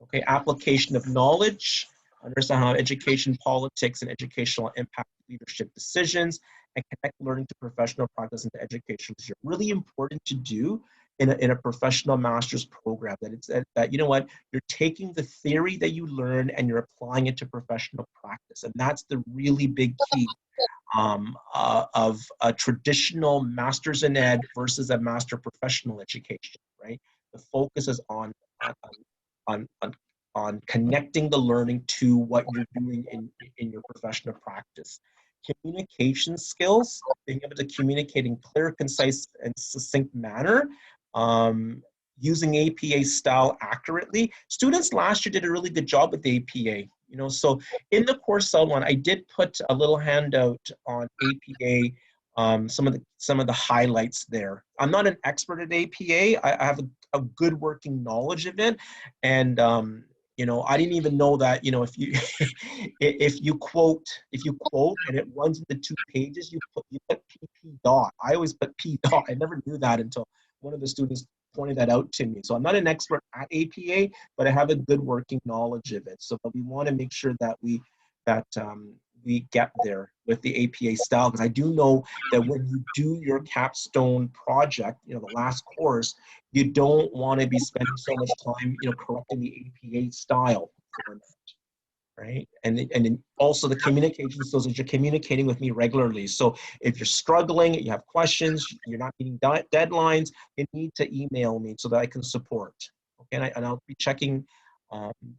Okay, application of knowledge. Understand how education, politics, and educational impact leadership decisions, and connect learning to professional practice into education. Which is really important to do in a professional master's program, that it's that you know what, you're taking the theory that you learn and you're applying it to professional practice. And that's the really big key of a traditional master's in ed versus a master professional education, right? The focus is on, on, on connecting the learning to what you're doing in your professional practice. Communication skills, being able to communicate in clear, concise, and succinct manner, using APA style accurately. Students last year did a really good job with the APA. You know, so in the course outline, I did put a little handout on APA, some of the highlights there. I'm not an expert at APA. I have a good working knowledge of it, and you know, I didn't even know that, you know, if you if you quote and it runs into 2 pages, you put PP dot. I always put P dot. I never knew that until one of the students pointed that out to me. So I'm not an expert at APA, but I have a good working knowledge of it. So but we want to make sure that we get there with the APA style, because I do know that when you do your capstone project, you know, the last course, you don't want to be spending so much time, you know, correcting the APA style, right? And then also the communication skills, that you're communicating with me regularly. So if you're struggling, you have questions, you're not meeting deadlines, you need to email me so that I can support. Okay, and I'll be checking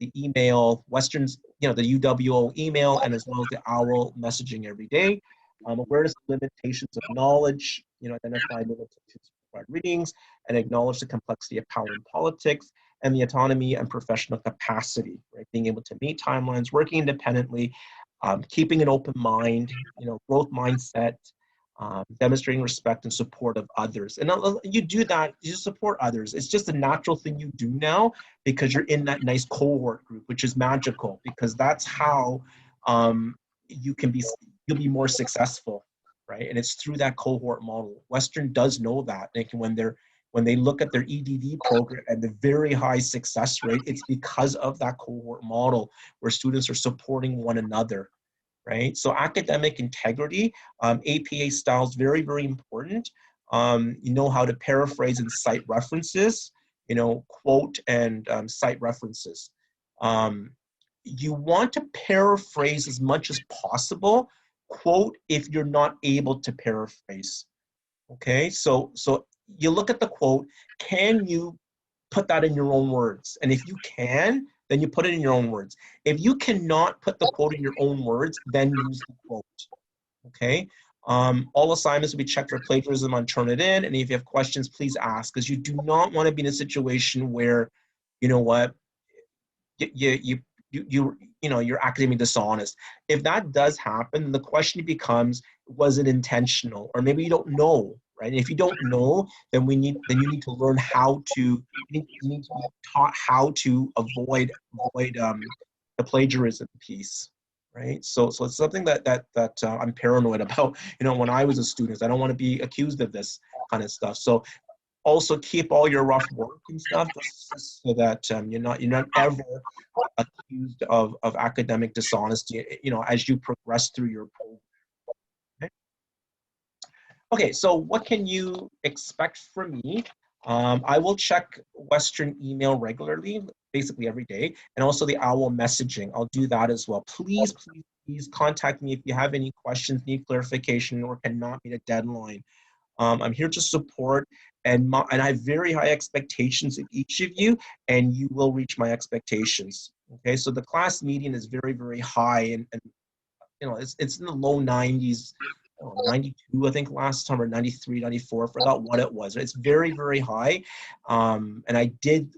the email, Western's, you know, the UWO email, and as well as the OWL messaging every day. Awareness of limitations of knowledge, you know, identify limitations of required readings, and acknowledge the complexity of power in politics, and the autonomy and professional capacity, right? Being able to meet timelines, working independently, keeping an open mind, you know, growth mindset, demonstrating respect and support of others. And you do that, you support others. It's just a natural thing you do now because you're in that nice cohort group, which is magical, because that's how you'll be more successful, right? And it's through that cohort model. Western does know that. When they look at their EDD program and the very high success rate, it's because of that cohort model where students are supporting one another, right? So academic integrity, APA style is very, very important. You know how to paraphrase and cite references, you know, quote and cite references. You want to paraphrase as much as possible, quote if you're not able to paraphrase, okay? So you look at the quote, can you put that in your own words? And if you can, then you put it in your own words. If you cannot put the quote in your own words, then use the quote, okay? All assignments will be checked for plagiarism on Turn It In, and if you have questions, please ask, because you do not want to be in a situation where, you know what, you know, you're academically dishonest. If that does happen, the question becomes, was it intentional? Or maybe you don't know, right? And if you don't know, then you need to learn how to, you need to be taught how to avoid the plagiarism piece, right? So it's something that I'm paranoid about. You know, when I was a student, I don't want to be accused of this kind of stuff. So also keep all your rough work and stuff, just so that you're not ever accused of academic dishonesty, you know, as you progress through your program. Okay, so what can you expect from me? I will check Western email regularly, basically every day, and also the OWL messaging. I'll do that as well. Please contact me if you have any questions, need clarification, or cannot meet a deadline. I'm here to support, and I have very high expectations of each of you, and you will reach my expectations. Okay, so the class median is very, very high, and you know, it's in the low 90s, 92, I think last time, or 93, 94, I forgot what it was. It's very, very high, and I did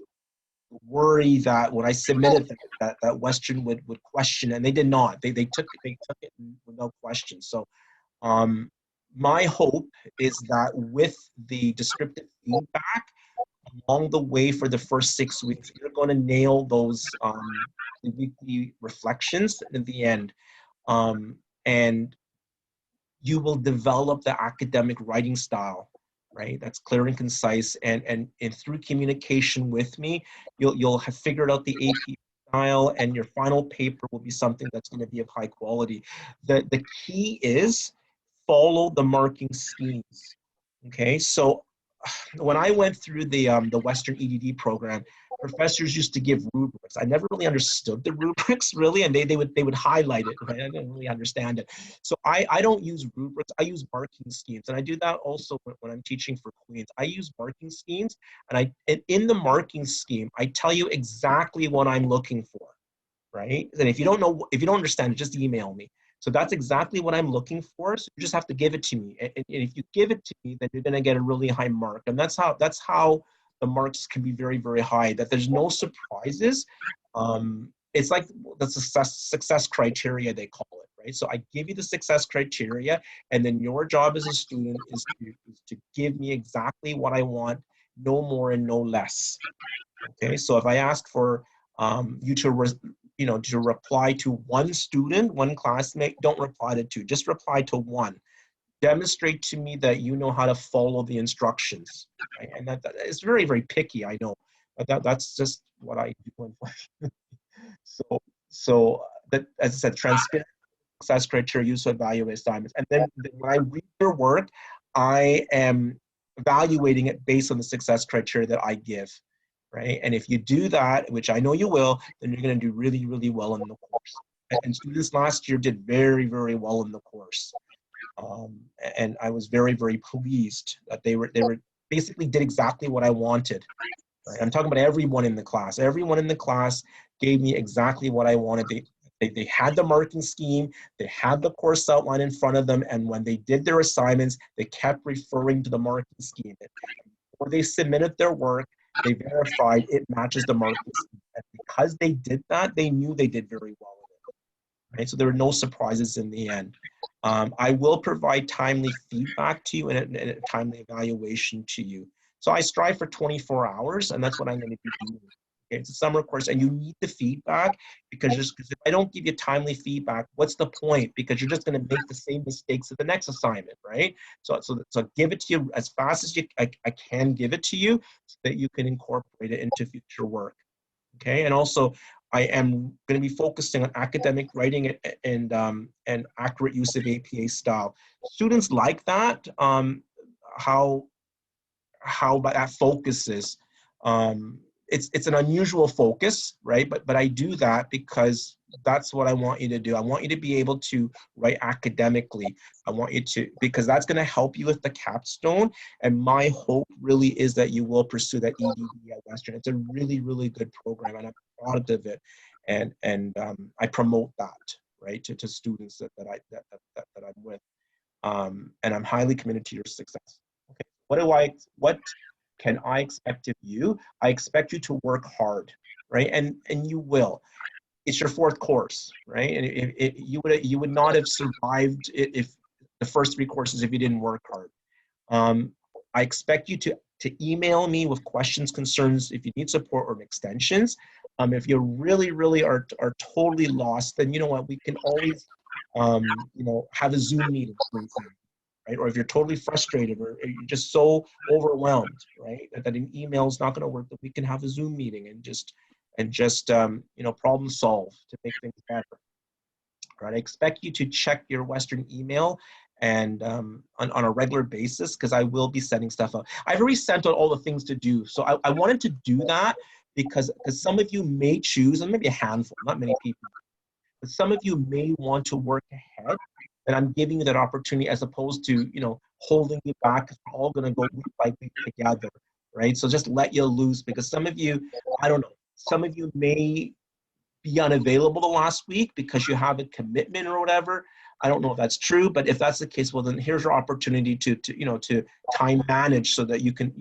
worry that when I submitted that Western would question, and they did not. They took it without question. So my hope is that with the descriptive feedback along the way for the first 6 weeks, you're going to nail those weekly reflections at the end. And you will develop the academic writing style, right? That's clear and concise, and through communication with me, you'll have figured out the AP style, and your final paper will be something that's going to be of high quality. The key is follow the marking schemes. Okay, so when I went through the Western EDD program, professors used to give rubrics. I never really understood the rubrics really, and they would highlight it, right? I didn't really understand it. So I don't use rubrics. I use marking schemes, and I do that also when I'm teaching for Queens. I use marking schemes, and in the marking scheme, I tell you exactly what I'm looking for, right? And if you don't know, if you don't understand it, just email me. So that's exactly what I'm looking for. So you just have to give it to me. And if you give it to me, then you're going to get a really high mark. And that's how the marks can be very, very high, that there's no surprises. It's like the success criteria, they call it, right? So I give you the success criteria, and then your job as a student is to give me exactly what I want, no more and no less. Okay, so if I ask for you to reply to one student, one classmate, don't reply to two, just reply to one. Demonstrate to me that you know how to follow the instructions, right? And that it's very, very picky, I know, but that's just what I do. So that, as I said, transparent success criteria used to evaluate assignments. And then when I read your work, I am evaluating it based on the success criteria that I give. Right? And if you do that, which I know you will, then you're going to do really, really well in the course. And students last year did very, very well in the course. And I was very, very pleased that they were basically did exactly what I wanted. Right? I'm talking about everyone in the class. Everyone in the class gave me exactly what I wanted. They had the marking scheme, they had the course outline in front of them, and when they did their assignments, they kept referring to the marking scheme. Before they submitted their work, they verified it matches the marking scheme. And because they did that, they knew they did very well with it. Right? So there were no surprises in the end. I will provide timely feedback to you and a timely evaluation to you. So I strive for 24 hours, and that's what I'm going to be doing. Okay, it's a summer course, and you need the feedback because if I don't give you timely feedback, what's the point? Because you're just going to make the same mistakes at the next assignment, right? So give it to you as fast as I can give it to you so that you can incorporate it into future work. Okay, and also I am going to be focusing on academic writing and accurate use of APA style. Students like that. How that focus is. It's an unusual focus, right? But I do that because that's what I want you to do. I want you to be able to write academically. I want you to, because that's going to help you with the capstone. And my hope really is that you will pursue that EDD at Western. It's a really, really good program, and I'm proud of it. And I promote that, right, to students that I'm with. And I'm highly committed to your success. Okay, what can I expect of you? I expect you to work hard, right? And you will. It's your fourth course, right? And you would not have survived if the first three courses if you didn't work hard. I expect you to email me with questions, concerns, if you need support or extensions. If you really, really are totally lost, then you know what, we can always have a Zoom meeting, for example. Right? Or if you're totally frustrated or you're just so overwhelmed, right, that an email is not going to work, that we can have a Zoom meeting and just problem solve to make things better. Right? I expect you to check your Western email and on a regular basis, because I will be sending stuff out. I've already sent out all the things to do. So I wanted to do that because some of you may choose, and maybe a handful, not many people, but some of you may want to work ahead. And I'm giving you that opportunity as opposed to, holding you back. We're all going to go week by week together, right? So just let you loose, because some of you, I don't know, some of you may be unavailable the last week because you have a commitment or whatever. I don't know if that's true, but if that's the case, well, then here's your opportunity to time manage so that you can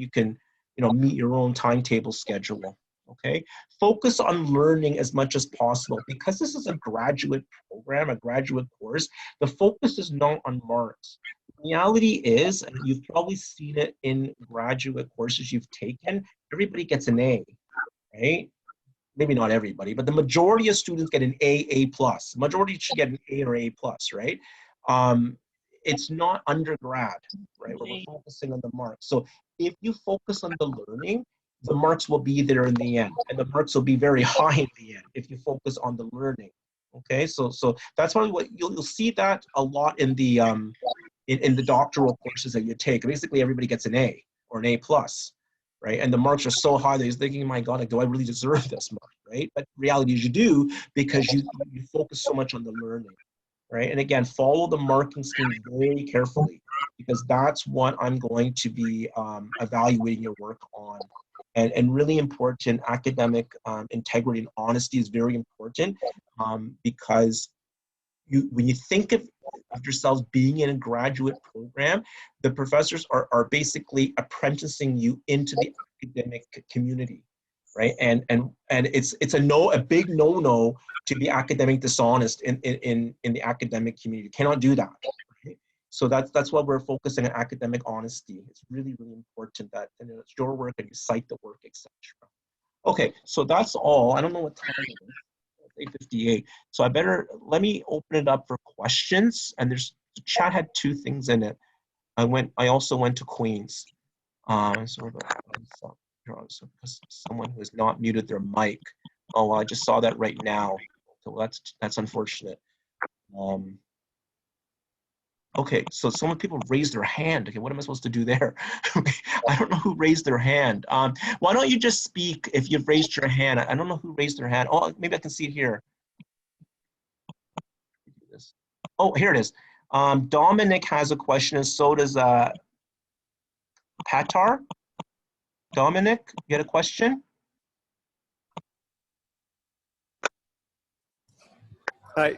meet your own timetable schedule. Okay, focus on learning as much as possible, because this is a graduate program, a graduate course. The focus is not on marks. The reality is, and you've probably seen it in graduate courses you've taken, everybody gets an A, right? Maybe not everybody, but the majority of students get an A+. Majority should get an A or A+, right? It's not undergrad, right? Where we're focusing on the marks. So if you focus on the learning, the marks will be there in the end, and the marks will be very high in the end if you focus on the learning. Okay, so that's probably what you'll see that a lot in the doctoral courses that you take. Basically, everybody gets an A or an A plus, right? And the marks are so high that he's thinking, my God, like, do I really deserve this mark, right? But reality is you do, because you focus so much on the learning, right? And again, follow the marking scheme very carefully, because that's what I'm going to be evaluating your work on. And really important, academic integrity and honesty is very important, because when you think of yourselves being in a graduate program, the professors are basically apprenticing you into the academic community, right? And it's a big no-no to be academic dishonest in the academic community. You cannot do that. Right? So that's why we're focusing on academic honesty. It's really, really important that it's your work and you cite the work, etc. Okay, so that's all. I don't know what time it is. 8:58. So let me open it up for questions. And the chat had two things in it. I also went to Queens. So someone who has not muted their mic. Oh, well, I just saw that right now. So that's unfortunate. Okay, so some people raised their hand. Okay, what am I supposed to do there? Okay, I don't know who raised their hand. Why don't you just speak if you've raised your hand? I don't know who raised their hand. Oh, maybe I can see it here. Oh, here it is. Dominic has a question, and so does Patar. Dominic, you had a question?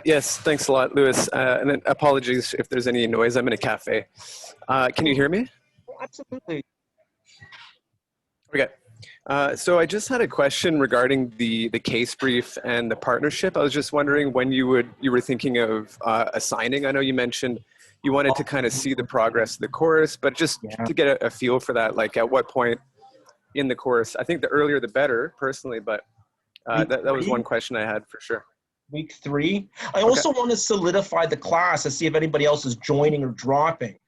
Yes, thanks a lot, Louis. And then apologies if there's any noise. I'm in a cafe. Can you hear me? Oh, absolutely. Okay. So I just had a question regarding the case brief and the partnership. I was just wondering when you were thinking of assigning. I know you mentioned you wanted to kind of see the progress of the course, but just to get a feel for that, like at what point in the course. I think the earlier the better, personally, but that was one question I had for sure. Week 3. I also want to solidify the class to see if anybody else is joining or dropping,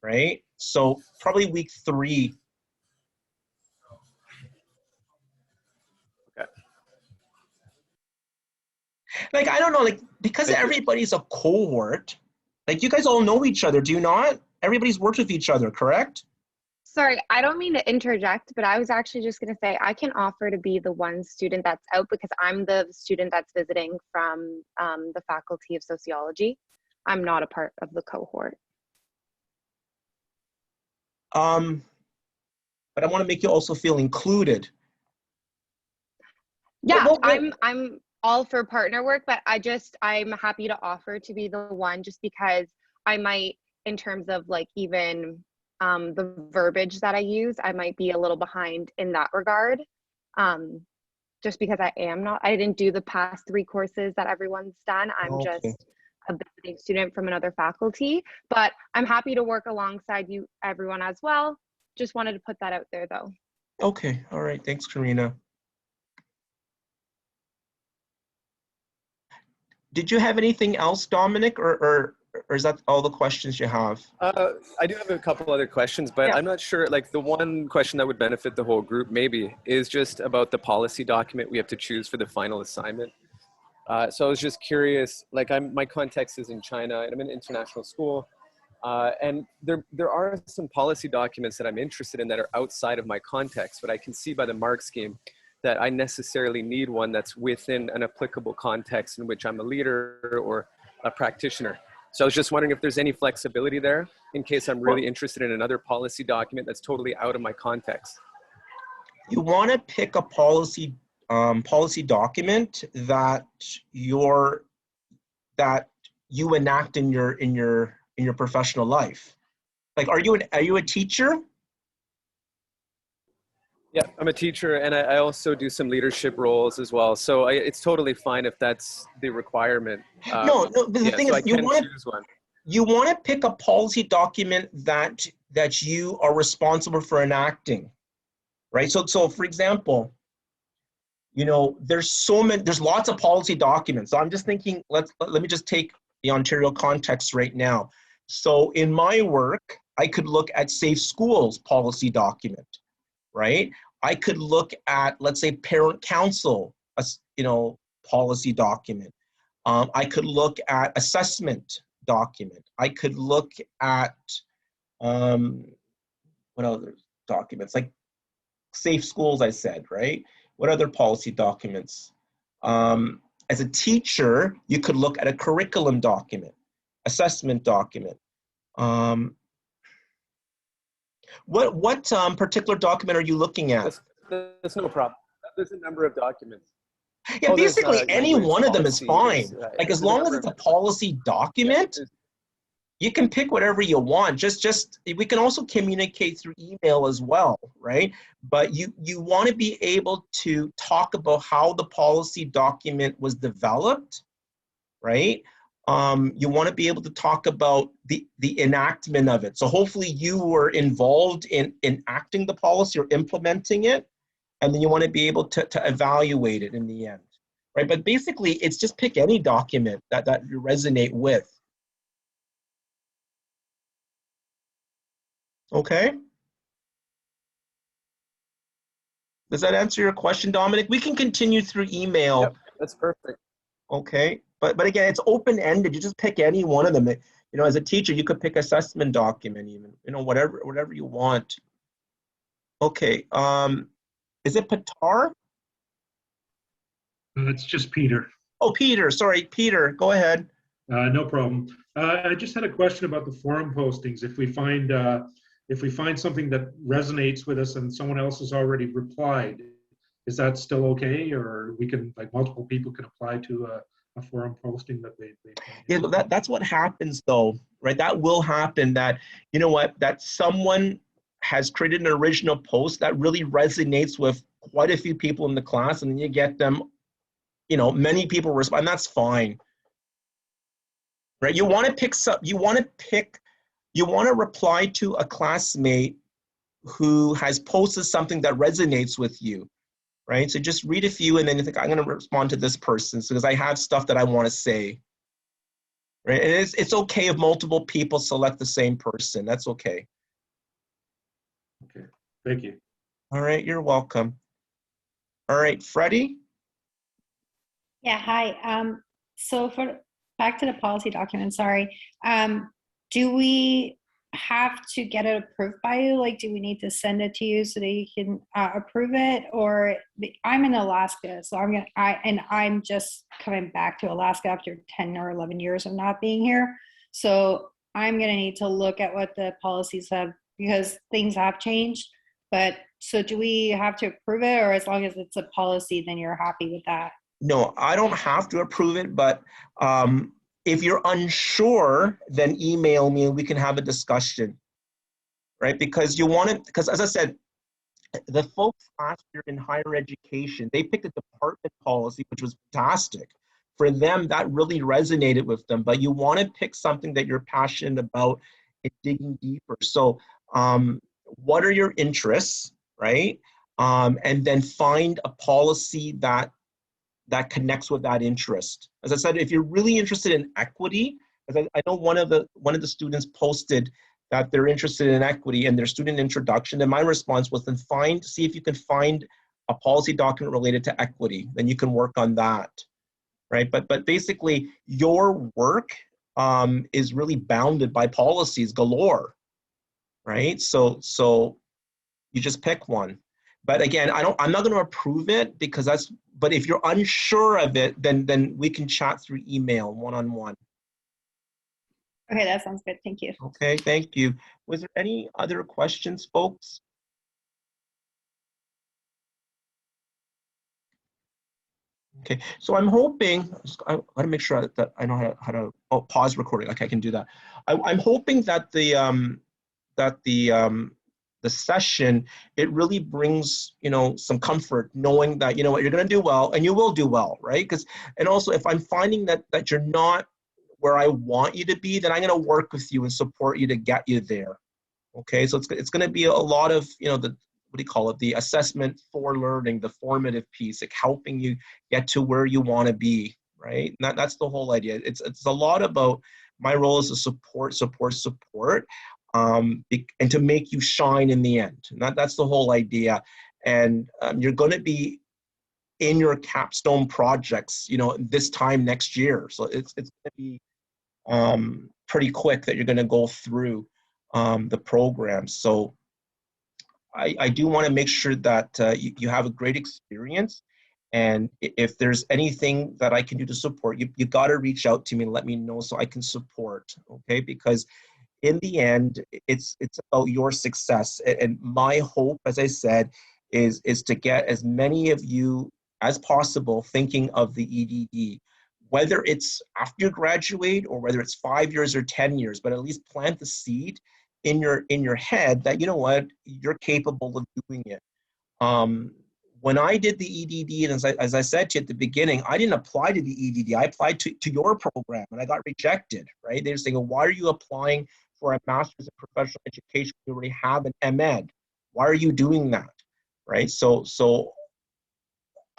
right? So probably week 3. Okay. Like, I don't know, like, because everybody's a cohort, like, you guys all know each other, do you not? Everybody's worked with each other, correct? Sorry, I don't mean to interject, but I was actually just going to say I can offer to be the one student that's out because I'm the student that's visiting from the Faculty of Sociology. I'm not a part of the cohort. But I want to make you also feel included. Yeah, I'm all for partner work, but I'm happy to offer to be the one just because I might, in terms of like even the verbiage that I use, I might be a little behind in that regard. Just because I didn't do the past 3 courses that everyone's done. I'm just a visiting student from another faculty, but I'm happy to work alongside you, everyone as well. Just wanted to put that out there though. Okay, all right, thanks, Karina. Did you have anything else, Dominic, or is that all the questions you have? I do have a couple other questions, but I'm not sure, like the one question that would benefit the whole group maybe is just about the policy document we have to choose for the final assignment. So I was just curious, like my context is in China and I'm in an international school. And there are some policy documents that I'm interested in that are outside of my context, but I can see by the mark scheme that I necessarily need one that's within an applicable context in which I'm a leader or a practitioner. So I was just wondering if there's any flexibility there in case I'm really interested in another policy document that's totally out of my context. You want to pick a policy document that you enact in your professional life. Like, are you a teacher? Yeah, I'm a teacher and I also do some leadership roles as well. So it's totally fine if that's the requirement. No, but the thing is, you want to pick a policy document that you are responsible for enacting, right? So for example, you know, there's lots of policy documents. So I'm just thinking, let me just take the Ontario context right now. So in my work, I could look at Safe Schools policy document, right? I could look at, let's say, parent council, policy document. I could look at assessment document. I could look at, what others? documents? Like safe schools, I said, right? What other policy documents? As a teacher, you could look at a curriculum document, assessment document. What particular document are you looking at? That's no problem. There's a number of documents. Yeah, Oh, there's basically any language, one of them is policy, fine. Like as there's a long as number it's of, a policy document, yeah, you can pick whatever you want. Just we can also communicate through email as well, right? But you want to be able to talk about how the policy document was developed, right? You want to be able to talk about the enactment of it. So hopefully you were involved in enacting the policy or implementing it, and then you want to be able to evaluate it in the end, right? But basically, it's just pick any document that you resonate with. Okay? Does that answer your question, Dominic? We can continue through email. yep, that's perfect. Okay, but again, it's open-ended. You just pick any one of them. You know, as a teacher, you could pick assessment document even, you know, whatever you want. Okay, is it Patar? It's just Peter. Oh, Peter, sorry, Peter, go ahead. No problem. I just had a question about the forum postings. If we find something that resonates with us and someone else has already replied, is that still okay? Or we can, like, multiple people can apply to a forum posting that they Yeah, that's what happens though, right? That will happen, that, you know what, that someone has created an original post that really resonates with quite a few people in the class, and then you get them, you know, many people respond. That's fine, right? You want to pick some, you want to reply to a classmate who has posted something that resonates with you, right? So just read a few and then you think, I'm going to respond to this person because I have stuff that I want to say, right? And it's okay if multiple people select the same person. That's okay. Okay, thank you. All right, you're welcome. All right, Freddie? Yeah, hi. So back to the policy document, sorry. Do we have to get it approved by you? Like, do we need to send it to you so that you can approve it? Or I'm in Alaska, so I'm just coming back to Alaska after 10 or 11 years of not being here. So I'm gonna need to look at what the policies have, because things have changed. But so do we have to approve it, or as long as it's a policy, then you're happy with that? No, I don't have to approve it, but if you're unsure, then email me and we can have a discussion, right? Because you want to, because as I said, the folks last year in higher education, they picked a department policy, which was fantastic. For them, that really resonated with them, but you want to pick something that you're passionate about and digging deeper. So what are your interests, right? And then find a policy that connects with that interest. As I said, if you're really interested in equity, as I know one of the students posted that they're interested in equity in their student introduction, and my response was, then see if you can find a policy document related to equity, then you can work on that, right? But basically, your work is really bounded by policies galore, right? So you just pick one. But again, I'm not going to approve it because but if you're unsure of it, then we can chat through email one-on-one. Okay, that sounds good. Thank you. Okay, thank you. Was there any other questions, folks? Okay, so I'm hoping, I want to make sure that I know how to pause recording. Okay, I can do that. I'm hoping that the session, it really brings, you know, some comfort knowing that, you know what, you're going to do well and you will do well, right? And also if I'm finding that you're not where I want you to be, then I'm going to work with you and support you to get you there. Okay, so it's going to be a lot of, you know, what do you call it? The assessment for learning, the formative piece, like helping you get to where you want to be, right? And that's the whole idea. It's a lot about, my role is to support, and to make you shine in the end. And that's the whole idea. And you're going to be in your capstone projects, you know, this time next year. So it's going to be pretty quick that you're going to go through the program. So I do want to make sure that you have a great experience. And if there's anything that I can do to support you, you got to reach out to me and let me know so I can support, okay? Because in the end, it's about your success. And my hope, as I said, is to get as many of you as possible thinking of the EDD, whether it's after you graduate or whether it's 5 years or 10 years, but at least plant the seed in your head that, you know what, you're capable of doing it. When I did the EDD, and as I said to you at the beginning, I didn't apply to the EDD. I applied to your program, and I got rejected, right? They were saying, well, why are you applying for a master's in professional education? You already have an MEd. Why are you doing that, right? So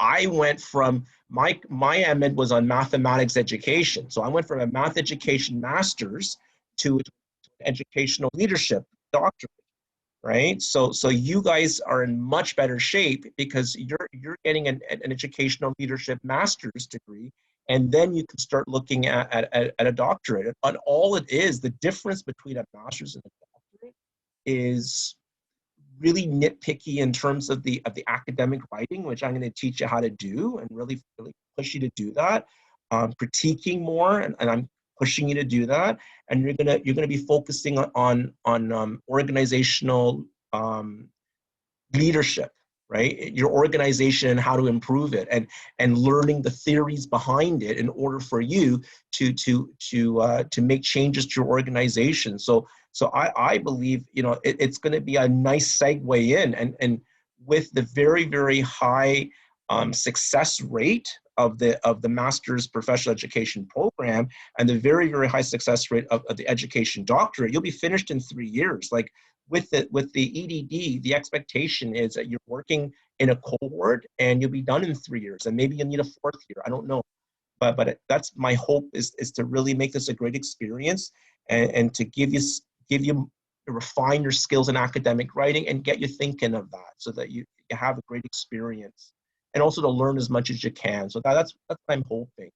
I went from, my MEd was on mathematics education. So I went from a math education master's to educational leadership doctorate. Right, so you guys are in much better shape because you're getting an educational leadership master's degree, and then you can start looking at a doctorate. And all it is, the difference between a master's and a doctorate is really nitpicky in terms of the academic writing, which I'm going to teach you how to do and really push you to do that. Critiquing more, and I'm pushing you to do that, and you're gonna be focusing on organizational leadership, right? Your organization and how to improve it, and learning the theories behind it in order for you to make changes to your organization. So I believe, you know, it's going to be a nice segue in, and with the very high success rate of the master's professional education program and the very high success rate of the education doctorate, you'll be finished in 3 years. Like with the EDD, the expectation is that you're working in a cohort and you'll be done in 3 years, and maybe you'll need a 4th year. I don't know, but that's my hope, is to really make this a great experience, and to give you refine your skills in academic writing and get you thinking of that, so that you have a great experience, and also to learn as much as you can. So that's what I'm hoping.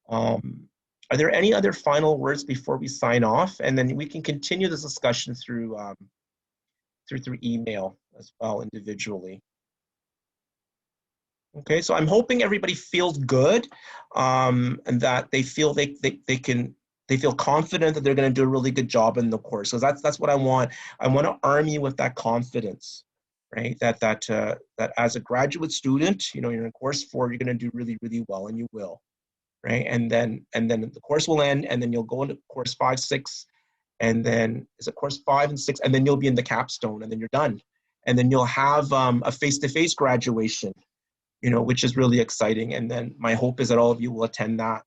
Are there any other final words before we sign off? And then we can continue this discussion through email as well, individually. Okay, so I'm hoping everybody feels good, and that they feel they feel confident that they're going to do a really good job in the course. So that's what I want. I want to arm you with that confidence, right? That as a graduate student, you know, you're in course 4, you're going to do really well, and you will, right? And then the course will end, and then you'll go into course 5, 6, and then is it course 5 and 6, and then you'll be in the capstone, and then you're done, and then you'll have a face-to-face graduation, you know, which is really exciting. And then my hope is that all of you will attend that,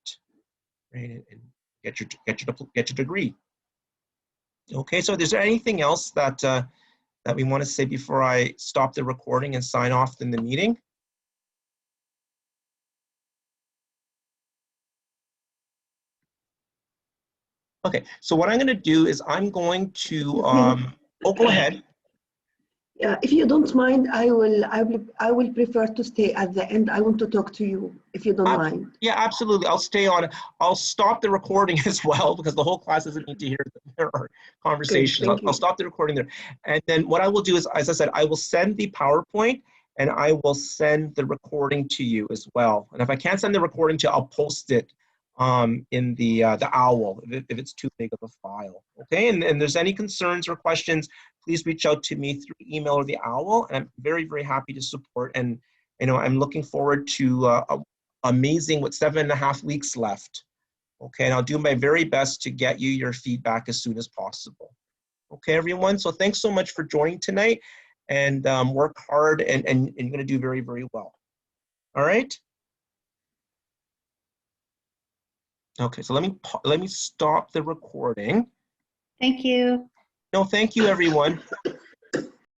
right, and get your degree. Okay, so is there anything else that we want to say before I stop the recording and sign off in the meeting? Okay, so what I'm going to do is I'm going to go ahead. Yeah, if you don't mind, I will prefer to stay at the end. I want to talk to you, if you don't mind. Yeah, absolutely. I'll stay on. I'll stop the recording as well, because the whole class doesn't need to hear our conversation. Okay, I'll stop the recording there. And then what I will do is, as I said, I will send the PowerPoint, and I will send the recording to you as well. And if I can't send the recording to you, I'll post it in the OWL if it's too big of a file. Okay, and there's any concerns or questions, please reach out to me through email or the OWL, and I'm very happy to support. And you know, I'm looking forward to amazing, with 7.5 weeks left. Okay, and I'll do my very best to get you your feedback as soon as possible. Okay, everyone. So thanks so much for joining tonight, and work hard, and you're going to do very well. All right. Okay, so let me stop the recording. Thank you. No, thank you, everyone.